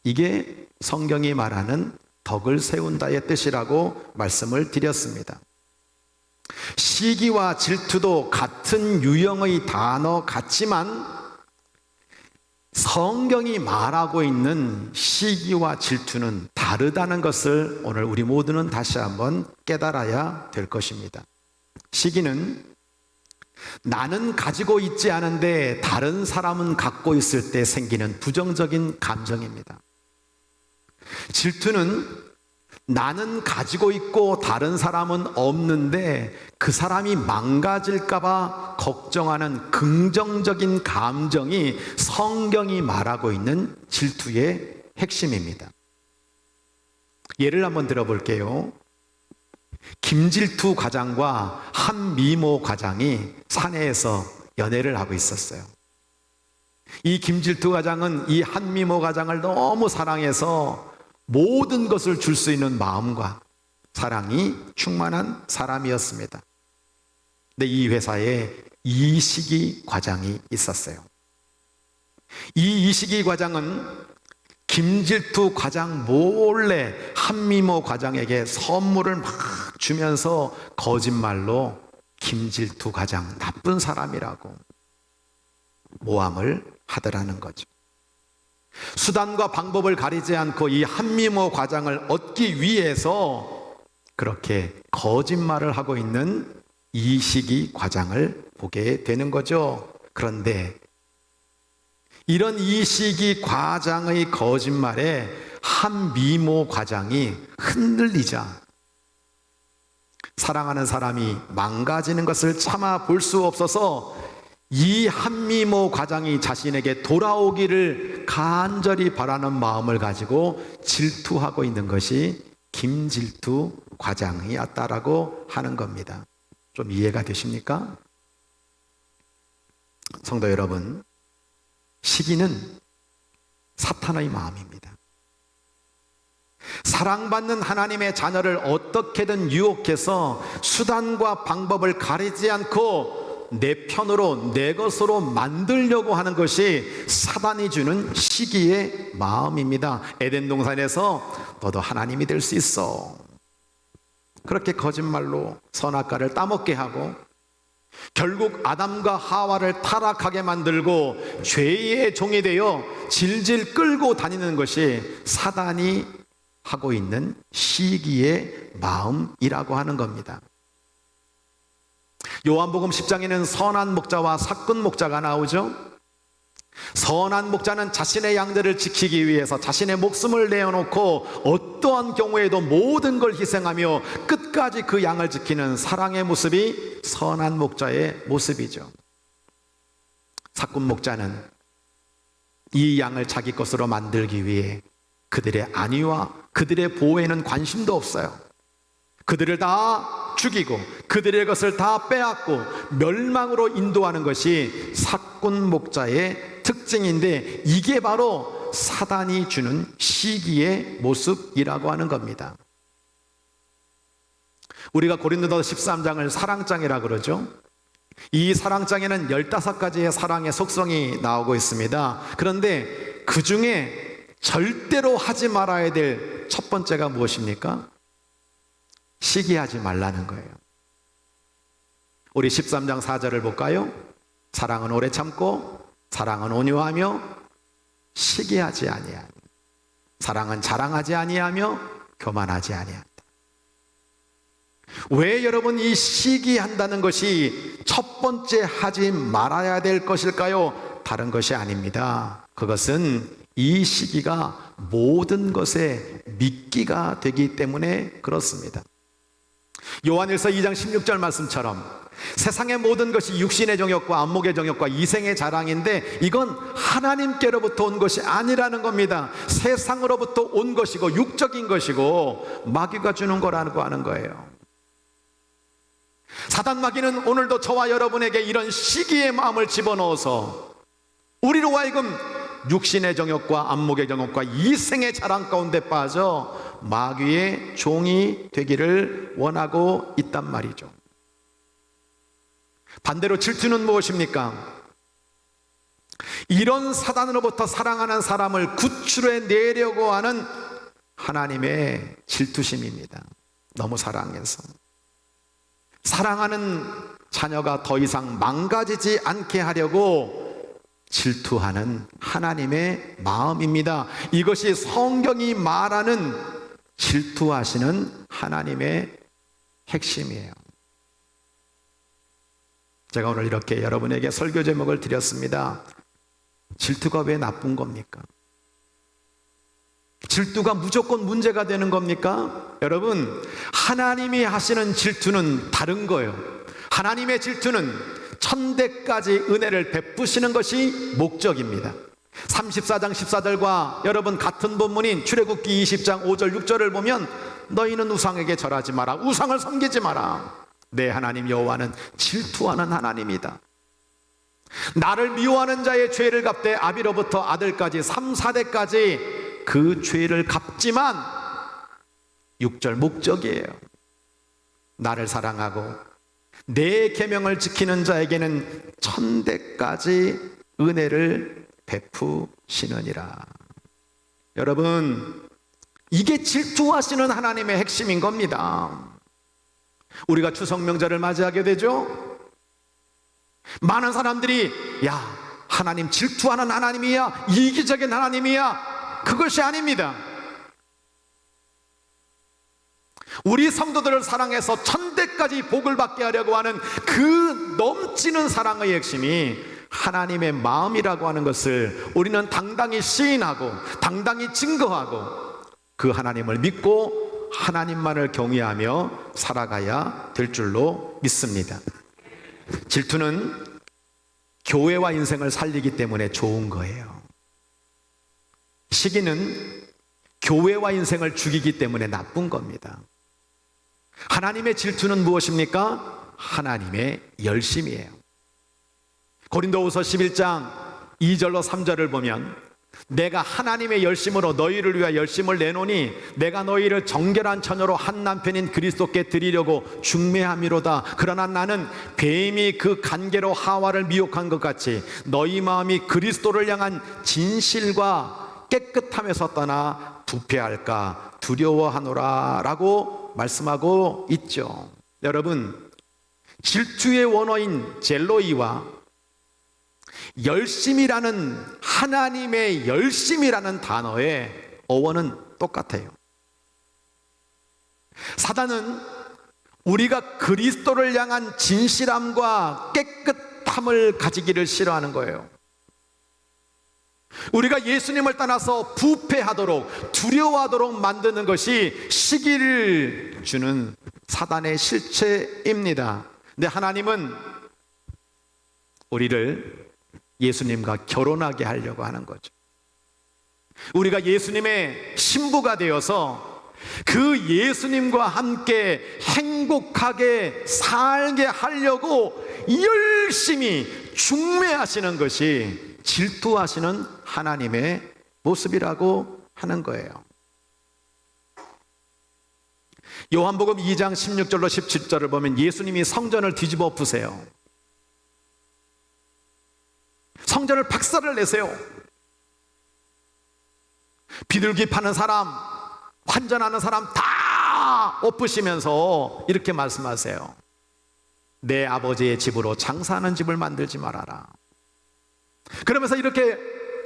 이게 성경이 말하는 덕을 세운다의 뜻이라고 말씀을 드렸습니다. 시기와 질투도 같은 유형의 단어 같지만 성경이 말하고 있는 시기와 질투는 다르다는 것을 오늘 우리 모두는 다시 한번 깨달아야 될 것입니다. 시기는 나는 가지고 있지 않은데 다른 사람은 갖고 있을 때 생기는 부정적인 감정입니다. 질투는 나는 가지고 있고 다른 사람은 없는데 그 사람이 망가질까봐 걱정하는 긍정적인 감정이 성경이 말하고 있는 질투의 핵심입니다. 예를 한번 들어볼게요. 김질투 과장과 한미모 과장이 사내에서 연애를 하고 있었어요. 이 김질투 과장은 이 한미모 과장을 너무 사랑해서 모든 것을 줄 수 있는 마음과 사랑이 충만한 사람이었습니다. 근데 이 회사에 이식이 과장이 있었어요. 이 이식이 과장은 김질투 과장 몰래 한미모 과장에게 선물을 막 주면서 거짓말로 김질투 과장 나쁜 사람이라고 모함을 하더라는 거죠. 수단과 방법을 가리지 않고 이 한미모 과장을 얻기 위해서 그렇게 거짓말을 하고 있는 이식이 과장을 보게 되는 거죠. 그런데 이런 이식이 과장의 거짓말에 한미모 과장이 흔들리자 사랑하는 사람이 망가지는 것을 참아 볼 수 없어서 이 한미모 과장이 자신에게 돌아오기를 간절히 바라는 마음을 가지고 질투하고 있는 것이 김질투 과장이었다라고 하는 겁니다. 좀 이해가 되십니까? 성도 여러분, 시기는 사탄의 마음입니다. 사랑받는 하나님의 자녀를 어떻게든 유혹해서 수단과 방법을 가리지 않고 내 편으로 내 것으로 만들려고 하는 것이 사단이 주는 시기의 마음입니다. 에덴 동산에서 너도 하나님이 될 수 있어, 그렇게 거짓말로 선악과를 따먹게 하고 결국 아담과 하와를 타락하게 만들고 죄의 종이 되어 질질 끌고 다니는 것이 사단이 하고 있는 시기의 마음이라고 하는 겁니다. 요한복음 10장에는 선한 목자와 삭군 목자가 나오죠. 선한 목자는 자신의 양들을 지키기 위해서 자신의 목숨을 내어놓고 어떠한 경우에도 모든 걸 희생하며 끝까지 그 양을 지키는 사랑의 모습이 선한 목자의 모습이죠. 삭군 목자는 이 양을 자기 것으로 만들기 위해 그들의 안위와 그들의 보호에는 관심도 없어요. 그들을 다 죽이고 그들의 것을 다 빼앗고 멸망으로 인도하는 것이 삭군 목자의 특징인데, 이게 바로 사단이 주는 시기의 모습이라고 하는 겁니다. 우리가 고린도서 13장을 사랑장이라고 그러죠. 이 사랑장에는 15가지의 사랑의 속성이 나오고 있습니다. 그런데 그 중에 절대로 하지 말아야 될 첫 번째가 무엇입니까? 시기하지 말라는 거예요. 우리 13장 4절을 볼까요? 사랑은 오래 참고 사랑은 온유하며 시기하지 아니하며 사랑은 자랑하지 아니하며 교만하지 아니한다. 왜 여러분 이 시기한다는 것이 첫 번째 하지 말아야 될 것일까요? 다른 것이 아닙니다. 그것은 이 시기가 모든 것에 미끼가 되기 때문에 그렇습니다. 요한일서 2장 16절 말씀처럼 세상의 모든 것이 육신의 정욕과 안목의 정욕과 이생의 자랑인데 이건 하나님께로부터 온 것이 아니라는 겁니다. 세상으로부터 온 것이고 육적인 것이고 마귀가 주는 거라고 하는 거예요. 사단 마귀는 오늘도 저와 여러분에게 이런 시기의 마음을 집어넣어서 우리로 하여금 육신의 정욕과 안목의 정욕과 이생의 자랑 가운데 빠져 마귀의 종이 되기를 원하고 있단 말이죠. 반대로 질투는 무엇입니까? 이런 사단으로부터 사랑하는 사람을 구출해 내려고 하는 하나님의 질투심입니다. 너무 사랑해서 사랑하는 자녀가 더 이상 망가지지 않게 하려고 질투하는 하나님의 마음입니다. 이것이 성경이 말하는 질투하시는 하나님의 핵심이에요. 제가 오늘 이렇게 여러분에게 설교 제목을 드렸습니다. 질투가 왜 나쁜 겁니까? 질투가 무조건 문제가 되는 겁니까? 여러분, 하나님이 하시는 질투는 다른 거예요. 하나님의 질투는 천대까지 은혜를 베푸시는 것이 목적입니다. 34장 14절과 여러분 같은 본문인 출애굽기 20장 5절 6절을 보면 너희는 우상에게 절하지 마라, 우상을 섬기지 마라. 내 하나님 여호와는 질투하는 하나님이다. 나를 미워하는 자의 죄를 갚되 아비로부터 아들까지 3, 4대까지 그 죄를 갚지만 6절 목적이에요. 나를 사랑하고 내 계명을 지키는 자에게는 천대까지 은혜를 베푸시느니라. 여러분, 이게 질투하시는 하나님의 핵심인 겁니다. 우리가 추석 명절을 맞이하게 되죠. 많은 사람들이 야, 하나님 질투하는 하나님이야, 이기적인 하나님이야. 그것이 아닙니다. 우리 성도들을 사랑해서 천대까지 복을 받게 하려고 하는 그 넘치는 사랑의 핵심이 하나님의 마음이라고 하는 것을 우리는 당당히 시인하고 당당히 증거하고 그 하나님을 믿고 하나님만을 경외하며 살아가야 될 줄로 믿습니다. 질투는 교회와 인생을 살리기 때문에 좋은 거예요. 시기는 교회와 인생을 죽이기 때문에 나쁜 겁니다. 하나님의 질투는 무엇입니까? 하나님의 열심이에요. 고린도후서 11장 2절로 3절을 보면 내가 하나님의 열심으로 너희를 위하여 열심을 내노니 내가 너희를 정결한 처녀로 한 남편인 그리스도께 드리려고 중매함이로다. 그러나 나는 뱀이 그 간계로 하와를 미혹한 것 같이 너희 마음이 그리스도를 향한 진실과 깨끗함에서 떠나 부패할까 두려워하노라 라고 말씀하고 있죠. 여러분, 질투의 원어인 젤로이와 열심이라는 하나님의 열심이라는 단어의 어원은 똑같아요. 사단은 우리가 그리스도를 향한 진실함과 깨끗함을 가지기를 싫어하는 거예요. 우리가 예수님을 떠나서 부패하도록 두려워하도록 만드는 것이 시기를 주는 사단의 실체입니다. 근데 하나님은 우리를 예수님과 결혼하게 하려고 하는 거죠. 우리가 예수님의 신부가 되어서 그 예수님과 함께 행복하게 살게 하려고 열심히 중매하시는 것이 질투하시는 하나님의 모습이라고 하는 거예요. 요한복음 2장 16절로 17절을 보면 예수님이 성전을 뒤집어 엎으세요. 성전을 박살을 내세요. 비둘기 파는 사람, 환전하는 사람 다 엎으시면서 이렇게 말씀하세요. 내 아버지의 집으로 장사하는 집을 만들지 말아라. 그러면서 이렇게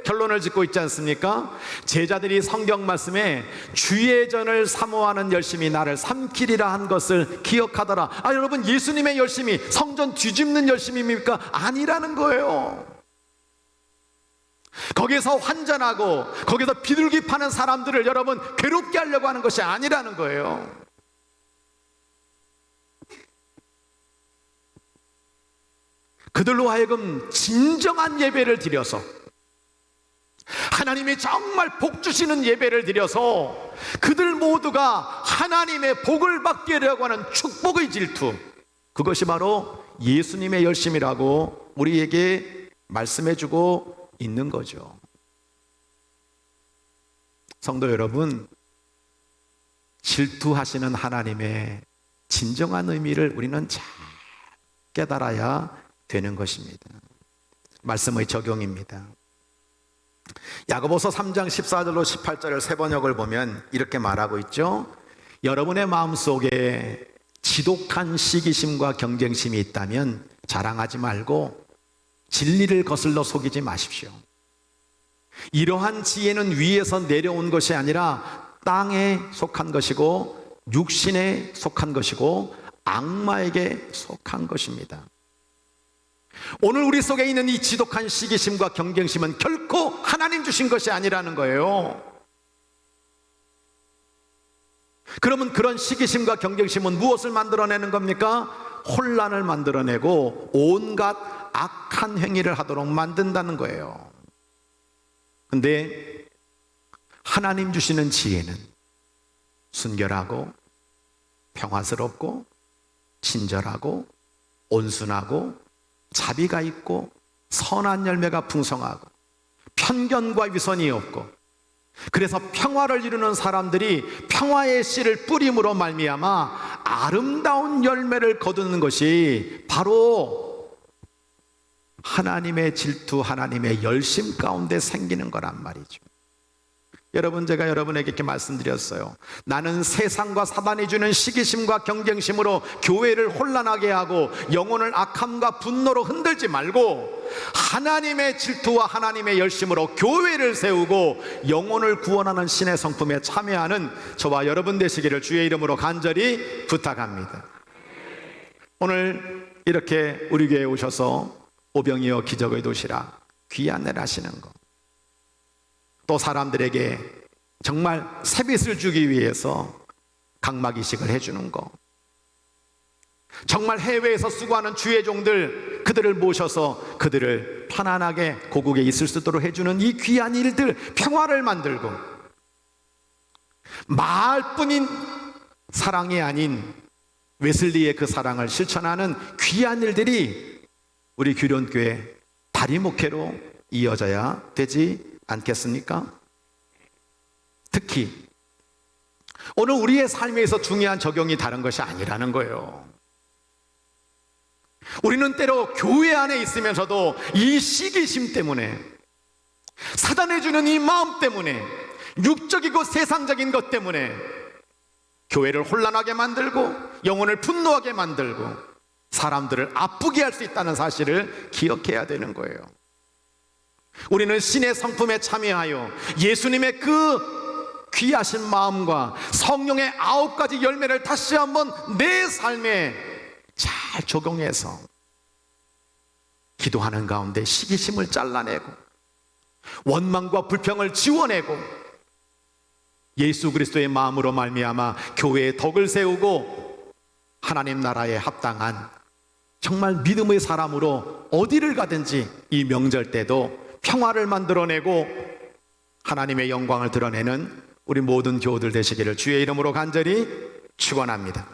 결론을 짓고 있지 않습니까? 제자들이 성경 말씀에 주의 전을 사모하는 열심이 나를 삼키리라 한 것을 기억하더라. 여러분, 예수님의 열심이 성전 뒤집는 열심입니까? 아니라는 거예요. 거기서 환전하고 거기서 비둘기 파는 사람들을 여러분 괴롭게 하려고 하는 것이 아니라는 거예요. 그들로 하여금 진정한 예배를 드려서, 하나님이 정말 복 주시는 예배를 드려서 그들 모두가 하나님의 복을 받게 하려고 하는 축복의 질투, 그것이 바로 예수님의 열심이라고 우리에게 말씀해주고 있는 거죠. 성도 여러분, 질투하시는 하나님의 진정한 의미를 우리는 잘 깨달아야 되는 것입니다. 말씀의 적용입니다. 야고보서 3장 14절로 18절을 세 번역을 보면 이렇게 말하고 있죠. 여러분의 마음속에 지독한 시기심과 경쟁심이 있다면 자랑하지 말고 진리를 거슬러 속이지 마십시오. 이러한 지혜는 위에서 내려온 것이 아니라 땅에 속한 것이고 육신에 속한 것이고 악마에게 속한 것입니다. 오늘 우리 속에 있는 이 지독한 시기심과 경쟁심은 결코 하나님 주신 것이 아니라는 거예요. 그러면 그런 시기심과 경쟁심은 무엇을 만들어내는 겁니까? 혼란을 만들어내고 온갖 악한 행위를 하도록 만든다는 거예요. 근데 하나님 주시는 지혜는 순결하고 평화스럽고 친절하고 온순하고 자비가 있고 선한 열매가 풍성하고 편견과 위선이 없고, 그래서 평화를 이루는 사람들이 평화의 씨를 뿌림으로 말미암아 아름다운 열매를 거두는 것이 바로 하나님의 질투, 하나님의 열심 가운데 생기는 거란 말이죠. 여러분, 제가 여러분에게 이렇게 말씀드렸어요. 나는 세상과 사단이 주는 시기심과 경쟁심으로 교회를 혼란하게 하고 영혼을 악함과 분노로 흔들지 말고 하나님의 질투와 하나님의 열심으로 교회를 세우고 영혼을 구원하는 신의 성품에 참여하는 저와 여러분 되시기를 주의 이름으로 간절히 부탁합니다. 오늘 이렇게 우리 교회에 오셔서 오병이어 기적의 도시라 귀한 일 하시는 것, 또 사람들에게 정말 세뱃을 주기 위해서 각막이식을 해주는 것, 정말 해외에서 수고하는 주의 종들, 그들을 모셔서 그들을 편안하게 고국에 있을 수 있도록 해주는 이 귀한 일들, 평화를 만들고 말뿐인 사랑이 아닌 웨슬리의 그 사랑을 실천하는 귀한 일들이 우리 규련교회 다리 목회로 이어져야 되지 않겠습니까? 특히 오늘 우리의 삶에서 중요한 적용이 다른 것이 아니라는 거예요. 우리는 때로 교회 안에 있으면서도 이 시기심 때문에, 사단이 주는 이 마음 때문에, 육적이고 세상적인 것 때문에 교회를 혼란하게 만들고 영혼을 분노하게 만들고 사람들을 아프게 할 수 있다는 사실을 기억해야 되는 거예요. 우리는 신의 성품에 참여하여 예수님의 그 귀하신 마음과 성령의 9가지 열매를 다시 한번 내 삶에 잘 적용해서 기도하는 가운데 시기심을 잘라내고 원망과 불평을 지워내고 예수 그리스도의 마음으로 말미암아 교회의 덕을 세우고 하나님 나라에 합당한 정말 믿음의 사람으로 어디를 가든지 이 명절 때도 평화를 만들어내고 하나님의 영광을 드러내는 우리 모든 교우들 되시기를 주의 이름으로 간절히 축원합니다.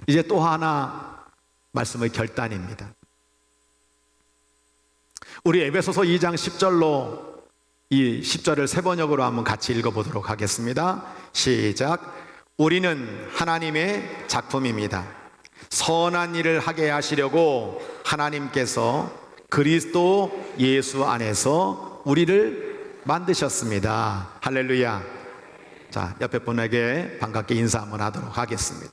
이제 또 하나 말씀의 결단입니다. 우리 에베소서 2장 10절로 이 10절을 세 번역으로 한번 같이 읽어보도록 하겠습니다. 시작. 우리는 하나님의 작품입니다. 선한 일을 하게 하시려고 하나님께서 그리스도 예수 안에서 우리를 만드셨습니다. 할렐루야. 자, 옆에 분에게 반갑게 인사 한번 하도록 하겠습니다.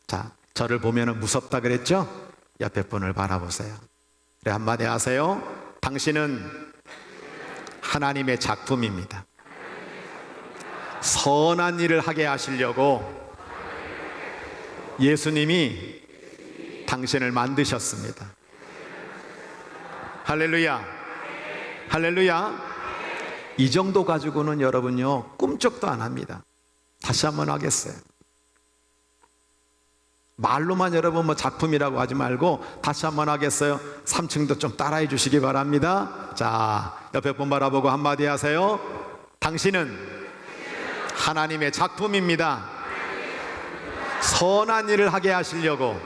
자, 저를 보면 무섭다 그랬죠? 옆에 분을 바라보세요. 그래, 한마디 하세요. 당신은 하나님의 작품입니다. 선한 일을 하게 하시려고 예수님이 당신을 만드셨습니다. 할렐루야. 할렐루야. 이 정도 가지고는 여러분요 꿈쩍도 안 합니다. 다시 한번 하겠어요. 말로만 여러분 뭐 작품이라고 하지 말고 다시 한번 하겠어요. 3층도 좀 따라해 주시기 바랍니다. 자, 옆에 분 바라보고 한마디 하세요. 당신은 하나님의 작품입니다. 선한 일을 하게 하시려고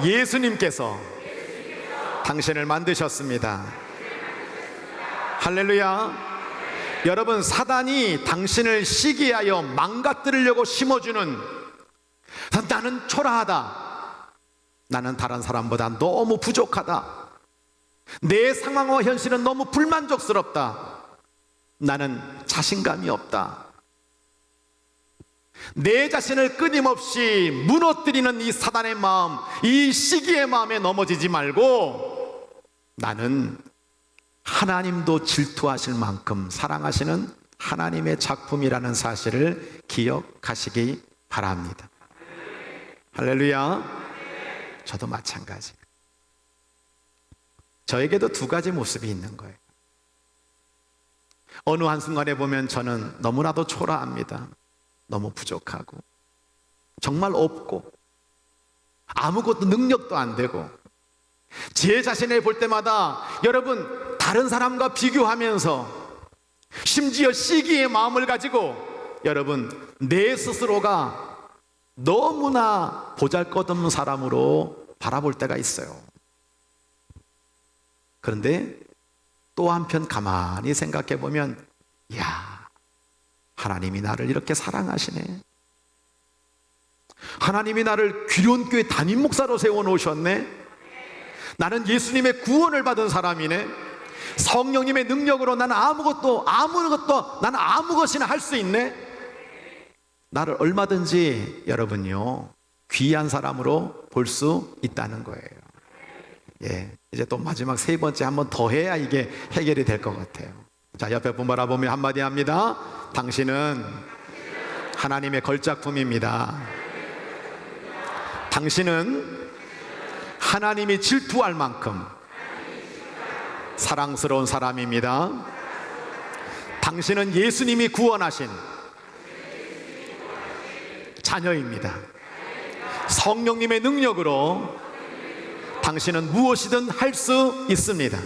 예수님께서 당신을 만드셨습니다. 할렐루야. 여러분, 사단이 당신을 시기하여 망가뜨리려고 심어주는, 나는 초라하다, 나는 다른 사람보다 너무 부족하다, 내 상황과 현실은 너무 불만족스럽다, 나는 자신감이 없다, 내 자신을 끊임없이 무너뜨리는 이 사단의 마음, 이 시기의 마음에 넘어지지 말고 나는 하나님도 질투하실 만큼 사랑하시는 하나님의 작품이라는 사실을 기억하시기 바랍니다. 할렐루야. 저도 마찬가지. 저에게도 두 가지 모습이 있는 거예요. 어느 한순간에 보면 저는 너무나도 초라합니다. 너무 부족하고 정말 없고 아무것도 능력도 안 되고, 제 자신을 볼 때마다 여러분 다른 사람과 비교하면서 심지어 시기의 마음을 가지고 여러분 내 스스로가 너무나 보잘것없는 사람으로 바라볼 때가 있어요. 그런데 또 한편 가만히 생각해 보면, 이야, 하나님이 나를 이렇게 사랑하시네, 하나님이 나를 귀론교회 담임 목사로 세워놓으셨네, 나는 예수님의 구원을 받은 사람이네, 성령님의 능력으로 나는 나는 아무 것이나 할 수 있네. 나를 얼마든지 여러분요 귀한 사람으로 볼 수 있다는 거예요. 예, 이제 또 마지막 세 번째 한번 더 해야 이게 해결이 될 것 같아요. 자, 옆에 분 바라보며 한마디 합니다. 당신은 하나님의 걸작품입니다. 당신은 하나님이 질투할 만큼 사랑스러운 사람입니다. 당신은 예수님이 구원하신 자녀입니다. 성령님의 능력으로 당신은 무엇이든 할 수 있습니다.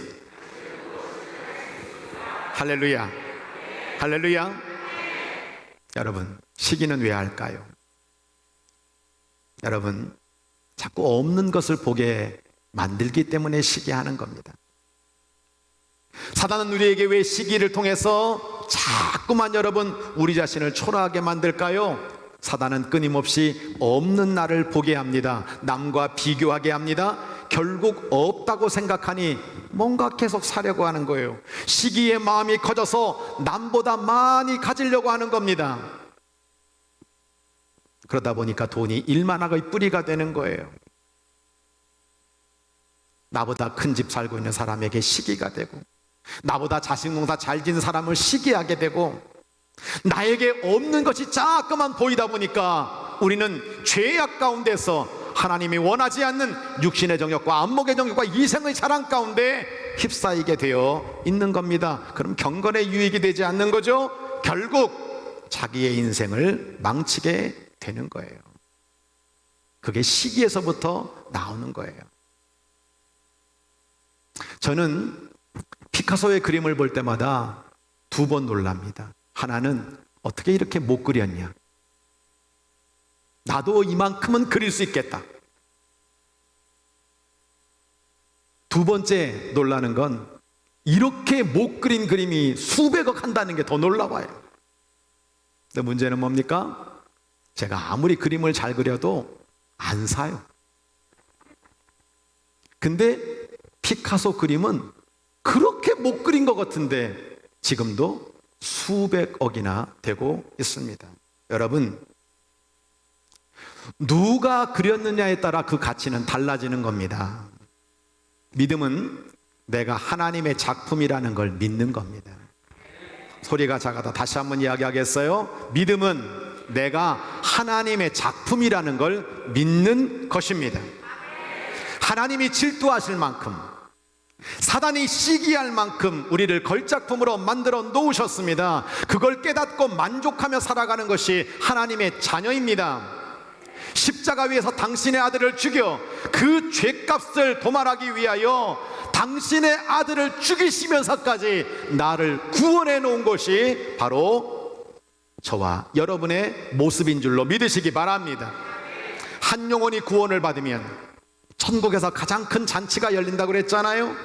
할렐루야. 할렐루야. 여러분, 시기는 왜 할까요? 여러분, 자꾸 없는 것을 보게 만들기 때문에 시기하는 겁니다. 사단은 우리에게 왜 시기를 통해서 자꾸만 여러분 우리 자신을 초라하게 만들까요? 사단은 끊임없이 없는 나를 보게 합니다. 남과 비교하게 합니다. 결국 없다고 생각하니 뭔가 계속 사려고 하는 거예요. 시기의 마음이 커져서 남보다 많이 가지려고 하는 겁니다. 그러다 보니까 돈이 일만하의 뿌리가 되는 거예요. 나보다 큰 집 살고 있는 사람에게 시기가 되고, 나보다 자식 농사 잘 지은 사람을 시기하게 되고, 나에게 없는 것이 자꾸만 보이다 보니까 우리는 죄악 가운데서 하나님이 원하지 않는 육신의 정욕과 안목의 정욕과 이생의 자랑 가운데 휩싸이게 되어 있는 겁니다. 그럼 경건의 유익이 되지 않는 거죠. 결국 자기의 인생을 망치게 되는 거예요. 그게 시기에서부터 나오는 거예요. 저는 피카소의 그림을 볼 때마다 두 번 놀랍니다. 하나는 어떻게 이렇게 못 그렸냐, 나도 이만큼은 그릴 수 있겠다. 두 번째 놀라는 건 이렇게 못 그린 그림이 수백억 한다는 게 더 놀라워요. 근데 문제는 뭡니까? 제가 아무리 그림을 잘 그려도 안 사요. 근데 피카소 그림은 그렇게 못 그린 것 같은데 지금도 수백억이나 되고 있습니다. 여러분, 누가 그렸느냐에 따라 그 가치는 달라지는 겁니다. 믿음은 내가 하나님의 작품이라는 걸 믿는 겁니다. 소리가 작아다 다시 한번 이야기하겠어요? 믿음은 내가 하나님의 작품이라는 걸 믿는 것입니다. 하나님이 질투하실 만큼, 사단이 시기할 만큼 우리를 걸작품으로 만들어 놓으셨습니다. 그걸 깨닫고 만족하며 살아가는 것이 하나님의 자녀입니다. 십자가 위에서 당신의 아들을 죽여 그 죄값을 도말하기 위하여 당신의 아들을 죽이시면서까지 나를 구원해 놓은 것이 바로 저와 여러분의 모습인 줄로 믿으시기 바랍니다. 한 영혼이 구원을 받으면 천국에서 가장 큰 잔치가 열린다고 그랬잖아요.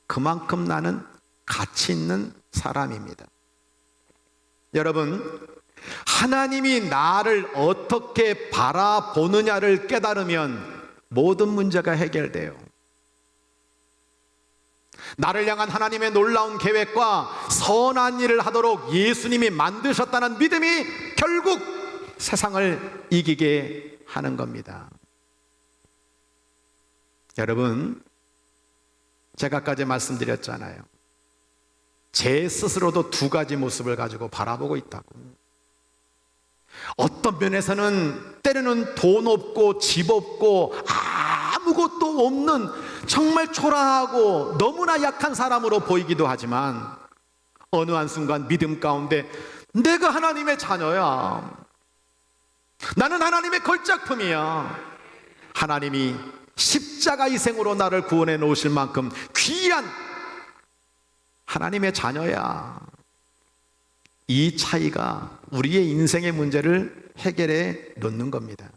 그만큼 나는 가치 있는 사람입니다. 여러분, 하나님이 나를 어떻게 바라보느냐를 깨달으면 모든 문제가 해결돼요. 나를 향한 하나님의 놀라운 계획과 선한 일을 하도록 예수님이 만드셨다는 믿음이 결국 세상을 이기게 하는 겁니다. 여러분, 제가 아까 말씀드렸잖아요. 제 스스로도 두 가지 모습을 가지고 바라보고 있다고. 어떤 면에서는 때로는 돈 없고 집 없고 아무것도 없는 정말 초라하고 너무나 약한 사람으로 보이기도 하지만 어느 한순간 믿음 가운데 내가 하나님의 자녀야. 나는 하나님의 걸작품이야. 하나님이 십자가 희생으로 나를 구원해 놓으실 만큼 귀한 하나님의 자녀야. 이 차이가 우리의 인생의 문제를 해결해 놓는 겁니다.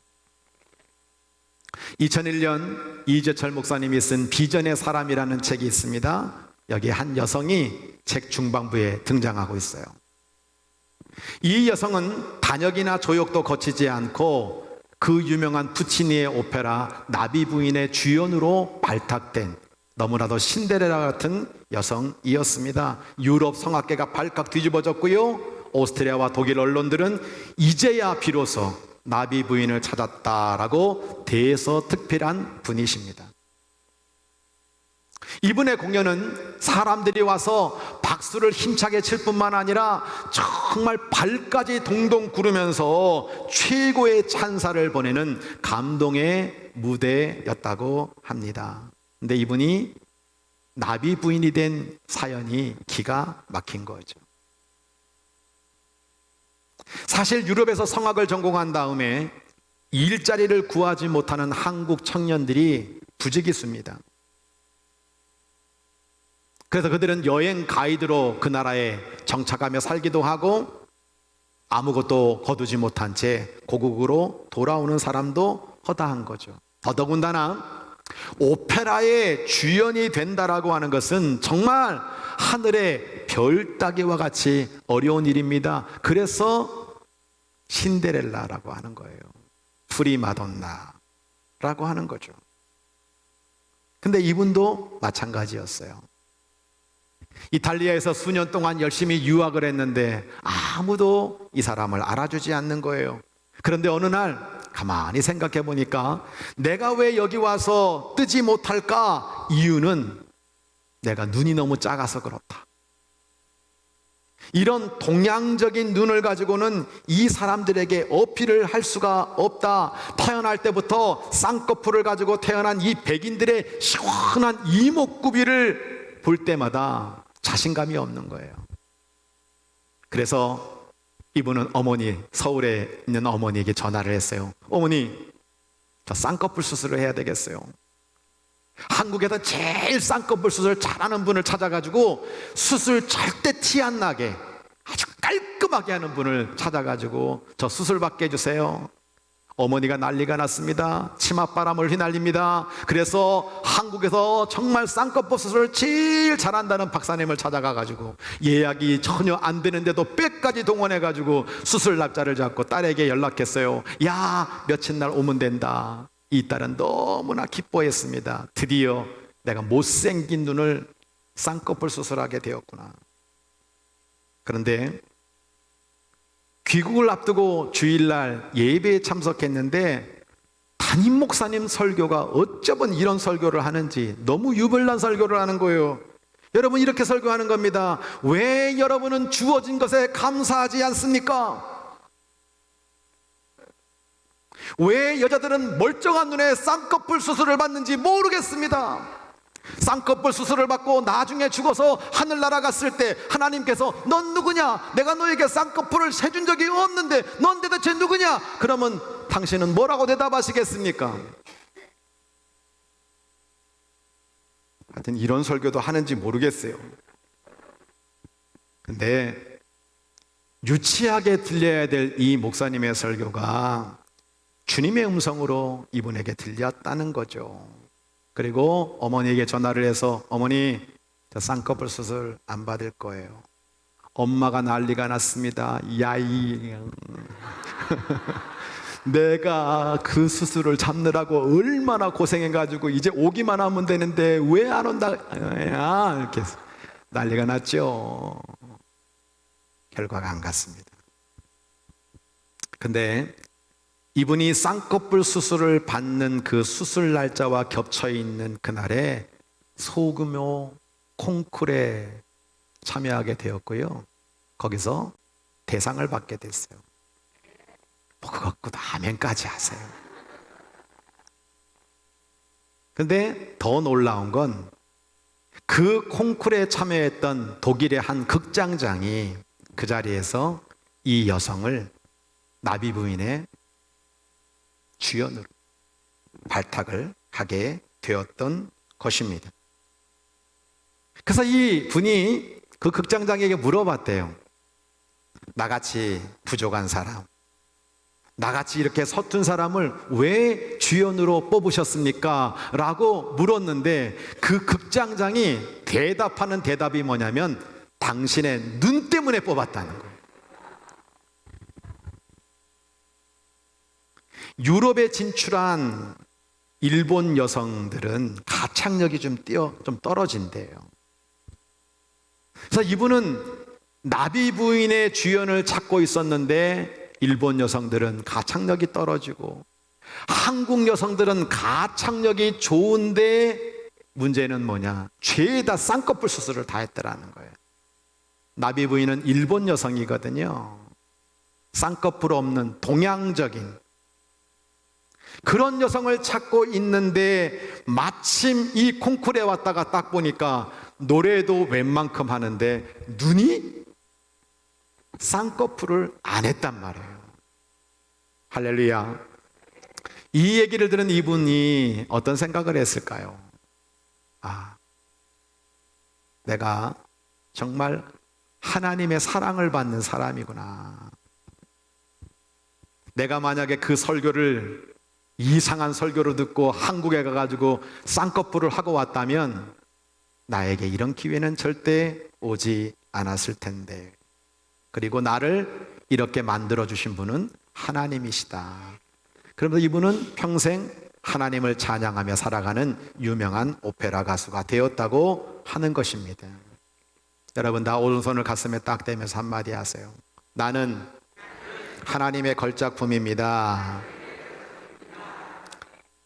2001년 이재철 목사님이 쓴 비전의 사람이라는 책이 있습니다. 여기 한 여성이 책 중반부에 등장하고 있어요. 이 여성은 단역이나 조역도 거치지 않고 그 유명한 푸치니의 오페라 나비 부인의 주연으로 발탁된 너무나도 신데렐라 같은 여성이었습니다. 유럽 성악계가 발칵 뒤집어졌고요. 오스트리아와 독일 언론들은 이제야 비로소 나비 부인을 찾았다라고 대서특필한 분이십니다. 이분의 공연은 사람들이 와서 박수를 힘차게 칠 뿐만 아니라 정말 발까지 동동 구르면서 최고의 찬사를 보내는 감동의 무대였다고 합니다. 근데 이분이 나비 부인이 된 사연이 기가 막힌 거죠. 사실 유럽에서 성악을 전공한 다음에 일자리를 구하지 못하는 한국 청년들이 부지기수입니다. 그래서 그들은 여행 가이드로 그 나라에 정착하며 살기도 하고 아무것도 거두지 못한 채 고국으로 돌아오는 사람도 허다한 거죠. 더더군다나 오페라의 주연이 된다라고 하는 것은 정말 하늘의 별 따기와 같이 어려운 일입니다. 그래서 신데렐라라고 하는 거예요. 프리마돈나라고 하는 거죠. 근데 이분도 마찬가지였어요. 이탈리아에서 수년 동안 열심히 유학을 했는데 아무도 이 사람을 알아주지 않는 거예요. 그런데 어느 날 가만히 생각해 보니까 내가 왜 여기 와서 뜨지 못할까? 이유는 내가 눈이 너무 작아서 그렇다. 이런 동양적인 눈을 가지고는 이 사람들에게 어필을 할 수가 없다. 태어날 때부터 쌍꺼풀을 가지고 태어난 이 백인들의 시원한 이목구비를 볼 때마다 자신감이 없는 거예요. 그래서 이분은 어머니, 서울에 있는 어머니에게 전화를 했어요. 어머니, 저 쌍꺼풀 수술을 해야 되겠어요. 한국에서 제일 쌍꺼풀 수술 잘하는 분을 찾아가지고 수술 절대 티 안 나게 아주 깔끔하게 하는 분을 찾아가지고 저 수술 받게 해주세요. 어머니가 난리가 났습니다. 치맛바람을 휘날립니다. 그래서 한국에서 정말 쌍꺼풀 수술을 제일 잘한다는 박사님을 찾아가가지고 예약이 전혀 안 되는데도 빽까지 동원해가지고 수술 날짜를 잡고 딸에게 연락했어요. 야, 며칠 날 오면 된다. 이 딸은 너무나 기뻐했습니다. 드디어 내가 못생긴 눈을 쌍꺼풀 수술하게 되었구나. 그런데 귀국을 앞두고 주일날 예배에 참석했는데 담임 목사님 설교가 어쩌면 이런 설교를 하는지 너무 유별난 설교를 하는 거예요. 여러분, 이렇게 설교하는 겁니다. 왜 여러분은 주어진 것에 감사하지 않습니까? 왜 여자들은 멀쩡한 눈에 쌍꺼풀 수술을 받는지 모르겠습니다. 쌍꺼풀 수술을 받고 나중에 죽어서 하늘 날아갔을 때 하나님께서 넌 누구냐? 내가 너에게 쌍꺼풀을 해준 적이 없는데 넌 도대체 누구냐? 그러면 당신은 뭐라고 대답하시겠습니까? 하여튼 이런 설교도 하는지 모르겠어요. 근데 유치하게 들려야 될 이 목사님의 설교가 주님의 음성으로 이분에게 들렸다는 거죠. 그리고 어머니에게 전화를 해서 어머니, 저 쌍꺼풀 수술 안 받을 거예요. 엄마가 난리가 났습니다. 야이 내가 그 수술을 잡느라고 얼마나 고생해가지고 이제 오기만 하면 되는데 왜 안 온다 이렇게 난리가 났죠. 결과가 안 갔습니다. 근데 이분이 쌍꺼풀 수술을 받는 그 수술 날짜와 겹쳐 있는 그날에 소규모 콩쿠르에 참여하게 되었고요. 거기서 대상을 받게 됐어요. 뭐 그거 갖고도 아멘까지 하세요. 근데 더 놀라운 건 그 콩쿠르에 참여했던 독일의 한 극장장이 그 자리에서 이 여성을 나비 부인의 주연으로 발탁을 하게 되었던 것입니다. 그래서 이 분이 그 극장장에게 물어봤대요. 나같이 부족한 사람, 나같이 이렇게 서툰 사람을 왜 주연으로 뽑으셨습니까? 라고 물었는데 그 극장장이 대답하는 대답이 뭐냐면 당신의 눈 때문에 뽑았다는 거예요. 유럽에 진출한 일본 여성들은 가창력이 좀 떨어진대요. 그래서 이분은 나비 부인의 주연을 찾고 있었는데 일본 여성들은 가창력이 떨어지고 한국 여성들은 가창력이 좋은데 문제는 뭐냐? 죄다 쌍꺼풀 수술을 다 했더라는 거예요. 나비 부인은 일본 여성이거든요. 쌍꺼풀 없는 동양적인 그런 여성을 찾고 있는데 마침 이 콩쿠르에 왔다가 딱 보니까 노래도 웬만큼 하는데 눈이 쌍꺼풀을 안 했단 말이에요. 할렐루야. 이 얘기를 들은 이분이 어떤 생각을 했을까요? 아, 내가 정말 하나님의 사랑을 받는 사람이구나. 내가 만약에 그 설교를 이상한 설교를 듣고 한국에 가가지고 쌍꺼풀을 하고 왔다면 나에게 이런 기회는 절대 오지 않았을 텐데, 그리고 나를 이렇게 만들어주신 분은 하나님이시다. 그러면서 이분은 평생 하나님을 찬양하며 살아가는 유명한 오페라 가수가 되었다고 하는 것입니다. 여러분 다 오른손을 가슴에 딱 대면서 한마디 하세요. 나는 하나님의 걸작품입니다.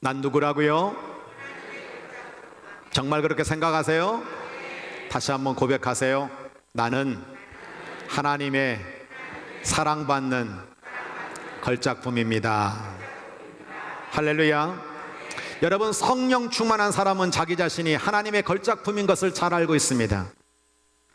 난 누구라고요? 정말 그렇게 생각하세요? 다시 한번 고백하세요. 나는 하나님의 사랑받는 걸작품입니다. 할렐루야. 여러분, 성령 충만한 사람은 자기 자신이 하나님의 걸작품인 것을 잘 알고 있습니다.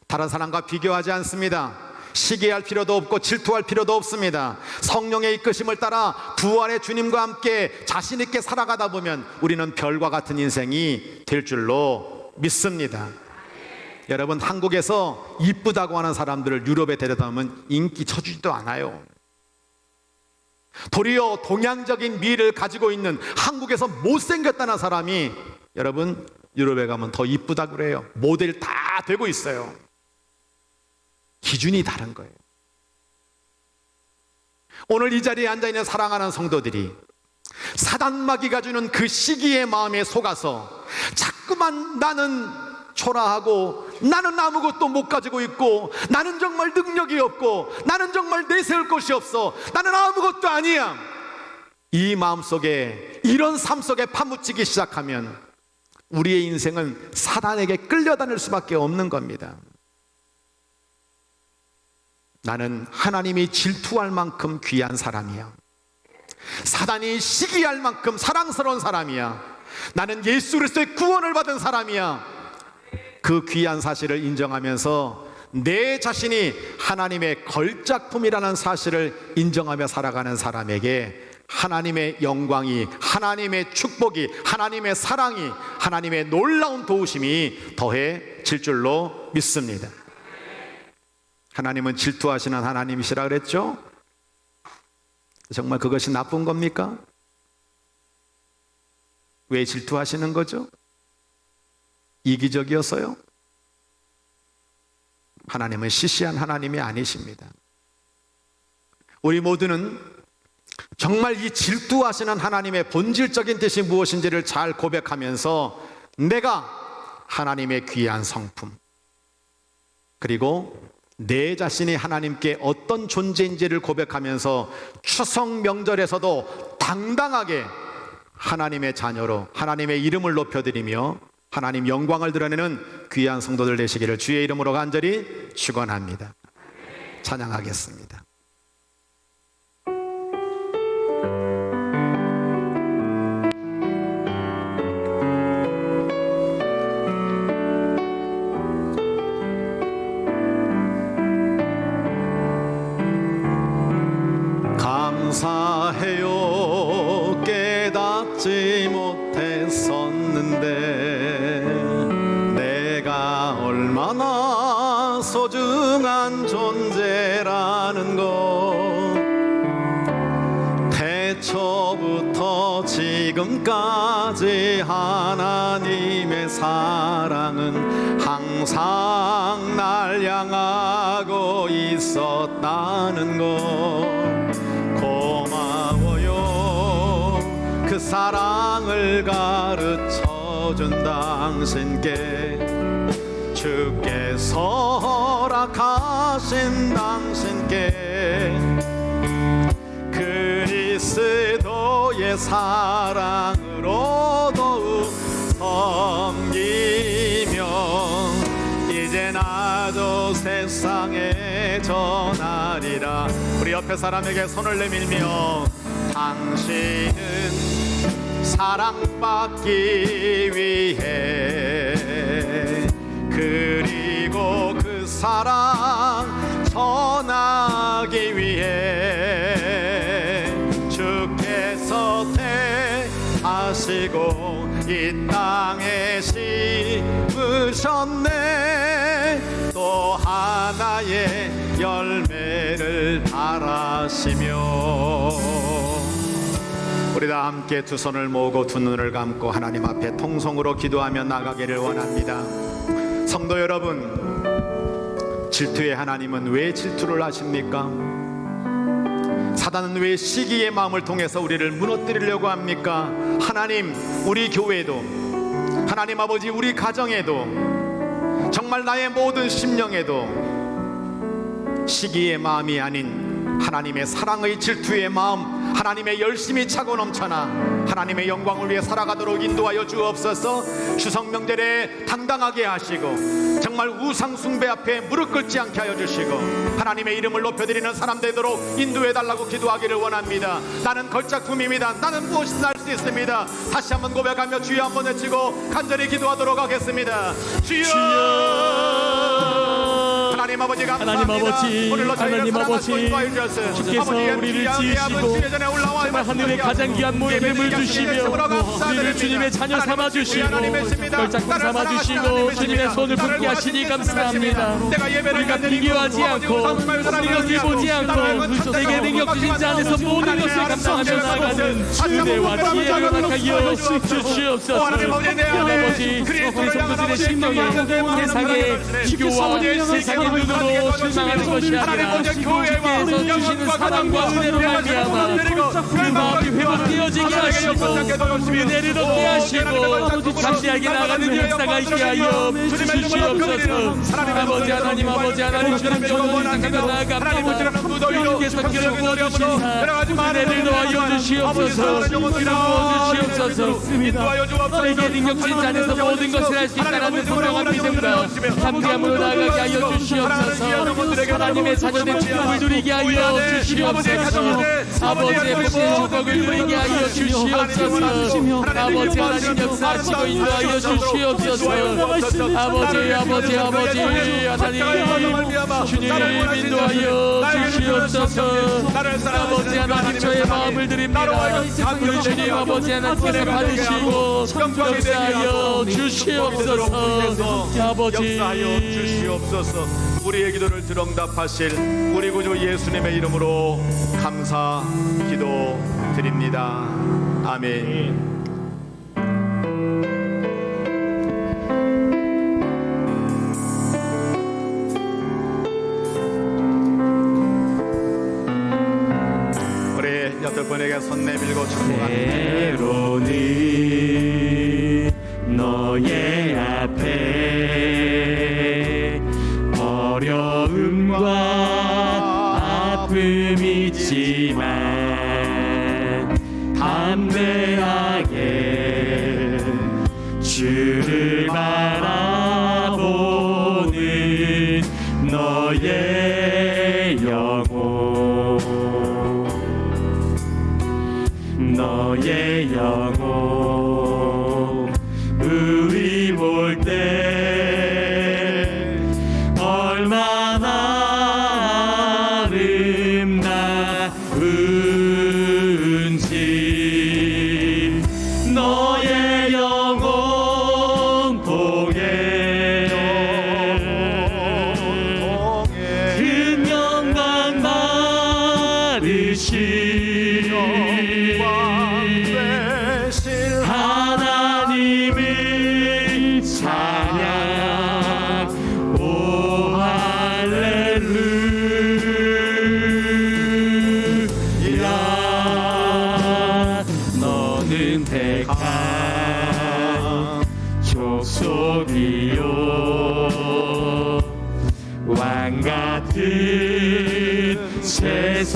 다른 사람과 비교하지 않습니다. 시기할 필요도 없고 질투할 필요도 없습니다. 성령의 이끄심을 따라 부활의 주님과 함께 자신 있게 살아가다 보면 우리는 별과 같은 인생이 될 줄로 믿습니다. 여러분, 한국에서 이쁘다고 하는 사람들을 유럽에 데려다 놓으면 인기 쳐주지도 않아요. 도리어 동양적인 미를 가지고 있는 한국에서 못생겼다는 사람이 여러분 유럽에 가면 더 이쁘다고 그래요. 모델 다 되고 있어요. 기준이 다른 거예요. 오늘 이 자리에 앉아있는 사랑하는 성도들이 사단마귀가 주는 그 시기의 마음에 속아서 자꾸만 나는 초라하고 나는 아무것도 못 가지고 있고 나는 정말 능력이 없고 나는 정말 내세울 것이 없어, 나는 아무것도 아니야, 이 마음속에 이런 삶 속에 파묻히기 시작하면 우리의 인생은 사단에게 끌려다닐 수밖에 없는 겁니다. 나는 하나님이 질투할 만큼 귀한 사람이야. 사단이 시기할 만큼 사랑스러운 사람이야. 나는 예수 그리스도의 구원을 받은 사람이야. 그 귀한 사실을 인정하면서 내 자신이 하나님의 걸작품이라는 사실을 인정하며 살아가는 사람에게 하나님의 영광이, 하나님의 축복이, 하나님의 사랑이, 하나님의 놀라운 도우심이 더해질 줄로 믿습니다. 하나님은 질투하시는 하나님이시라 그랬죠? 정말 그것이 나쁜 겁니까? 왜 질투하시는 거죠? 이기적이어서요? 하나님은 시시한 하나님이 아니십니다. 우리 모두는 정말 이 질투하시는 하나님의 본질적인 뜻이 무엇인지를 잘 고백하면서 내가 하나님의 귀한 성품, 그리고 내 자신이 하나님께 어떤 존재인지를 고백하면서 추석 명절에서도 당당하게 하나님의 자녀로 하나님의 이름을 높여드리며 하나님 영광을 드러내는 귀한 성도들 되시기를 주의 이름으로 간절히 축원합니다. 찬양하겠습니다. 감사해요. 깨닫지 못했었는데 내가 얼마나 소중한 존재라는 것, 태초부터 지금까지 하나님의 사랑은 항상 날 향하고 있었다는 것, 고마워요. 그 사랑을 가르쳐준 당신께, 주께서 허락하신 당신께 그리스도의 사랑으로 더욱 섬기며 이제 나도 세상에 전하리라. 우리 옆에 사람에게 손을 내밀며 당신은 사랑받기 위해, 그리고 그 사랑 전하기 위해 주께서 택하시고 이 땅에 심으셨네. 또 하나의 열매를 바라시며 우리 다 함께 두 손을 모으고 두 눈을 감고 하나님 앞에 통성으로 기도하며 나가기를 원합니다. 성도 여러분, 질투의 하나님은 왜 질투를 하십니까? 사단은 왜 시기의 마음을 통해서 우리를 무너뜨리려고 합니까? 하나님, 우리 교회도, 하나님 아버지 우리 가정에도, 정말 나의 모든 심령에도 시기의 마음이 아닌 하나님의 사랑의 질투의 마음, 하나님의 열심이 차고 넘쳐나 하나님의 영광을 위해 살아가도록 인도하여 주옵소서. 추석 명절에 당당하게 하시고 정말 우상 숭배 앞에 무릎 꿇지 않게 하여 주시고 하나님의 이름을 높여드리는 사람 되도록 인도해달라고 기도하기를 원합니다. 나는 걸작품입니다. 나는 무엇이든 할 수 있습니다. 다시 한번 고백하며 주여 한번 외치고 간절히 기도하도록 하겠습니다. 주여, 하나님 아버지 감사합니다. 하나님 아버지, 오늘로 저희를 하나님 아버지, 사랑하시고 인도하여 주셨어요. 주께서 우리를 지으시고 정말 하늘의 가장 귀한 모임을 주시며 우리를 주님의 자녀 삼아주시고 걸작품 삼아주시고 주님의 손을 붙게 하시니 감사합니다. 우리가 비교하지 않고 우리 것을 보지 않고 내게 능력 주신 자 안에서 모든 것을 감당하며 나가는 은혜와 지혜를 허락하여 주시옵소서. 하나님 아버지, 우리 성도들의 심령에 세상에 비교와 세상의 눈으로 실망하는 것이 아니라 주께서 주시는 사랑과 은혜로 말미암아 그 마음이 회복되어지게 하시고 은혜를 얻게 하시고 감시하게 나가는 역사가 있게 하여 주시옵소서. 아버지 하나님, 아버지 하나님, 주님 전원을 생각하며 나아갑니다. 주님께서 길을 부어주시사 은혜를 더하여 주시옵소서. 부어주시옵소서. 너에게 능력진 자에서 모든 것을 할 수 있다는 분명한 믿음과 담대함으로 나아가게 하여 주시옵소서. 하나님의 자녀된 축복을 누리게 하여 주시옵소서. 아버지의 복된 축복을 누리게 하여 주시옵소서. 아버지 하나님 역사하시고 인도하여 주시옵소서. 아버지 하나님 주님 인도하여 주시옵소서. 아버지 하나님 저의 마음을 드립니다. 우리 주님 아버지 하나님께서 받으시고 역사하여 주시옵소서. 아버지 역사하여 주시옵소서. 우리의 기도를 들응답하실 우리 구주 예수님의 이름으로 감사 기도 드립니다. 아멘. 여덟 분에게 손 내밀고 축복합니다. 때로는 너의 앞에 어려움과 아픔이 있지만 담대하게 주를 바라보는 너의 영혼, 너의 영혼 우리 볼 때 얼마나 아름다운지 너의 영혼 통해 큰 영광 받으시 하나님을 찬양. 오 할렐루야. 너는 택한 족속이요 왕같은 제사장이요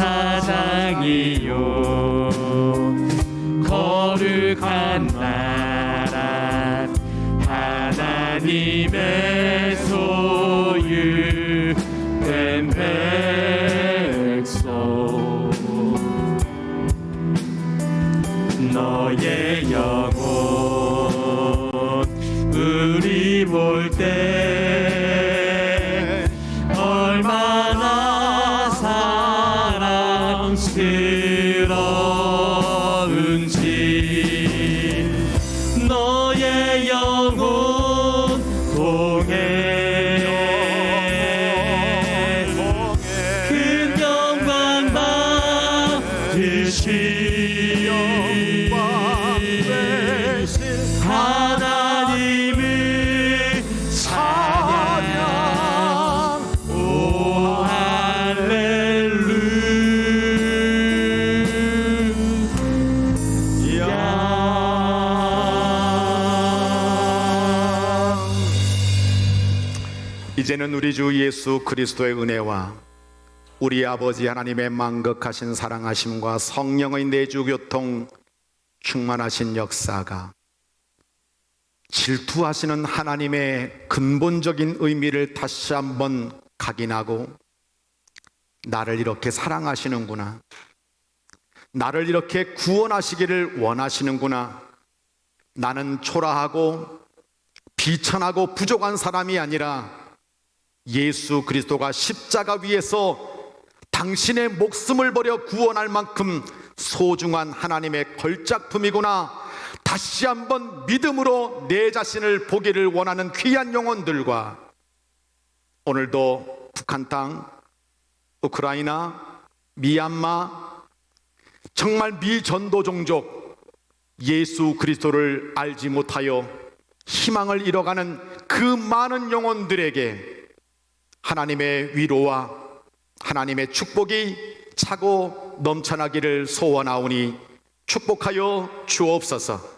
거룩한 나라 하나님의 소유된 백성. 너의 영혼 우리 볼 때 얼마나 사랑스러운지 너의 영혼 통해 큰 영광 받으시 하나님을 찬양. 오 할렐루야. 이제는 우리 주 예수 그리스도의 은혜와 우리 아버지 하나님의 만극하신 사랑하심과 성령의 내주교통 충만하신 역사가 질투하시는 하나님의 근본적인 의미를 다시 한번 각인하고 나를 이렇게 사랑하시는구나, 나를 이렇게 구원하시기를 원하시는구나, 나는 초라하고 비천하고 부족한 사람이 아니라 예수 그리스도가 십자가 위에서 당신의 목숨을 버려 구원할 만큼 소중한 하나님의 걸작품이구나, 다시 한번 믿음으로 내 자신을 보기를 원하는 귀한 영혼들과 오늘도 북한 땅, 우크라이나, 미얀마, 정말 미전도 종족 예수 그리스도를 알지 못하여 희망을 잃어가는 그 많은 영혼들에게 하나님의 위로와 하나님의 축복이 차고 넘쳐나기를 소원하오니 축복하여 주옵소서.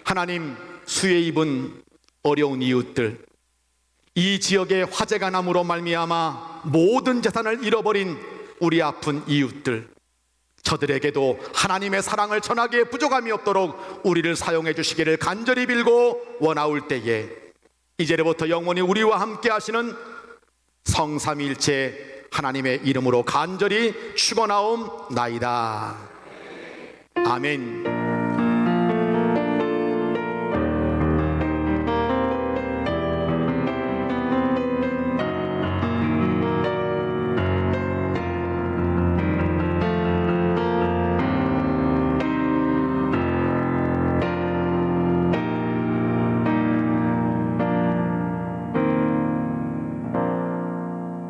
하나님, 수해 입은 어려운 이웃들, 이 지역에 화재가 남으로 말미암아 모든 재산을 잃어버린 우리 아픈 이웃들, 저들에게도 하나님의 사랑을 전하기에 부족함이 없도록 우리를 사용해 주시기를 간절히 빌고 원하올 때에 이제부터 영원히 우리와 함께 하시는 성삼위일체 하나님의 이름으로 간절히 축원하옵나이다. 아멘.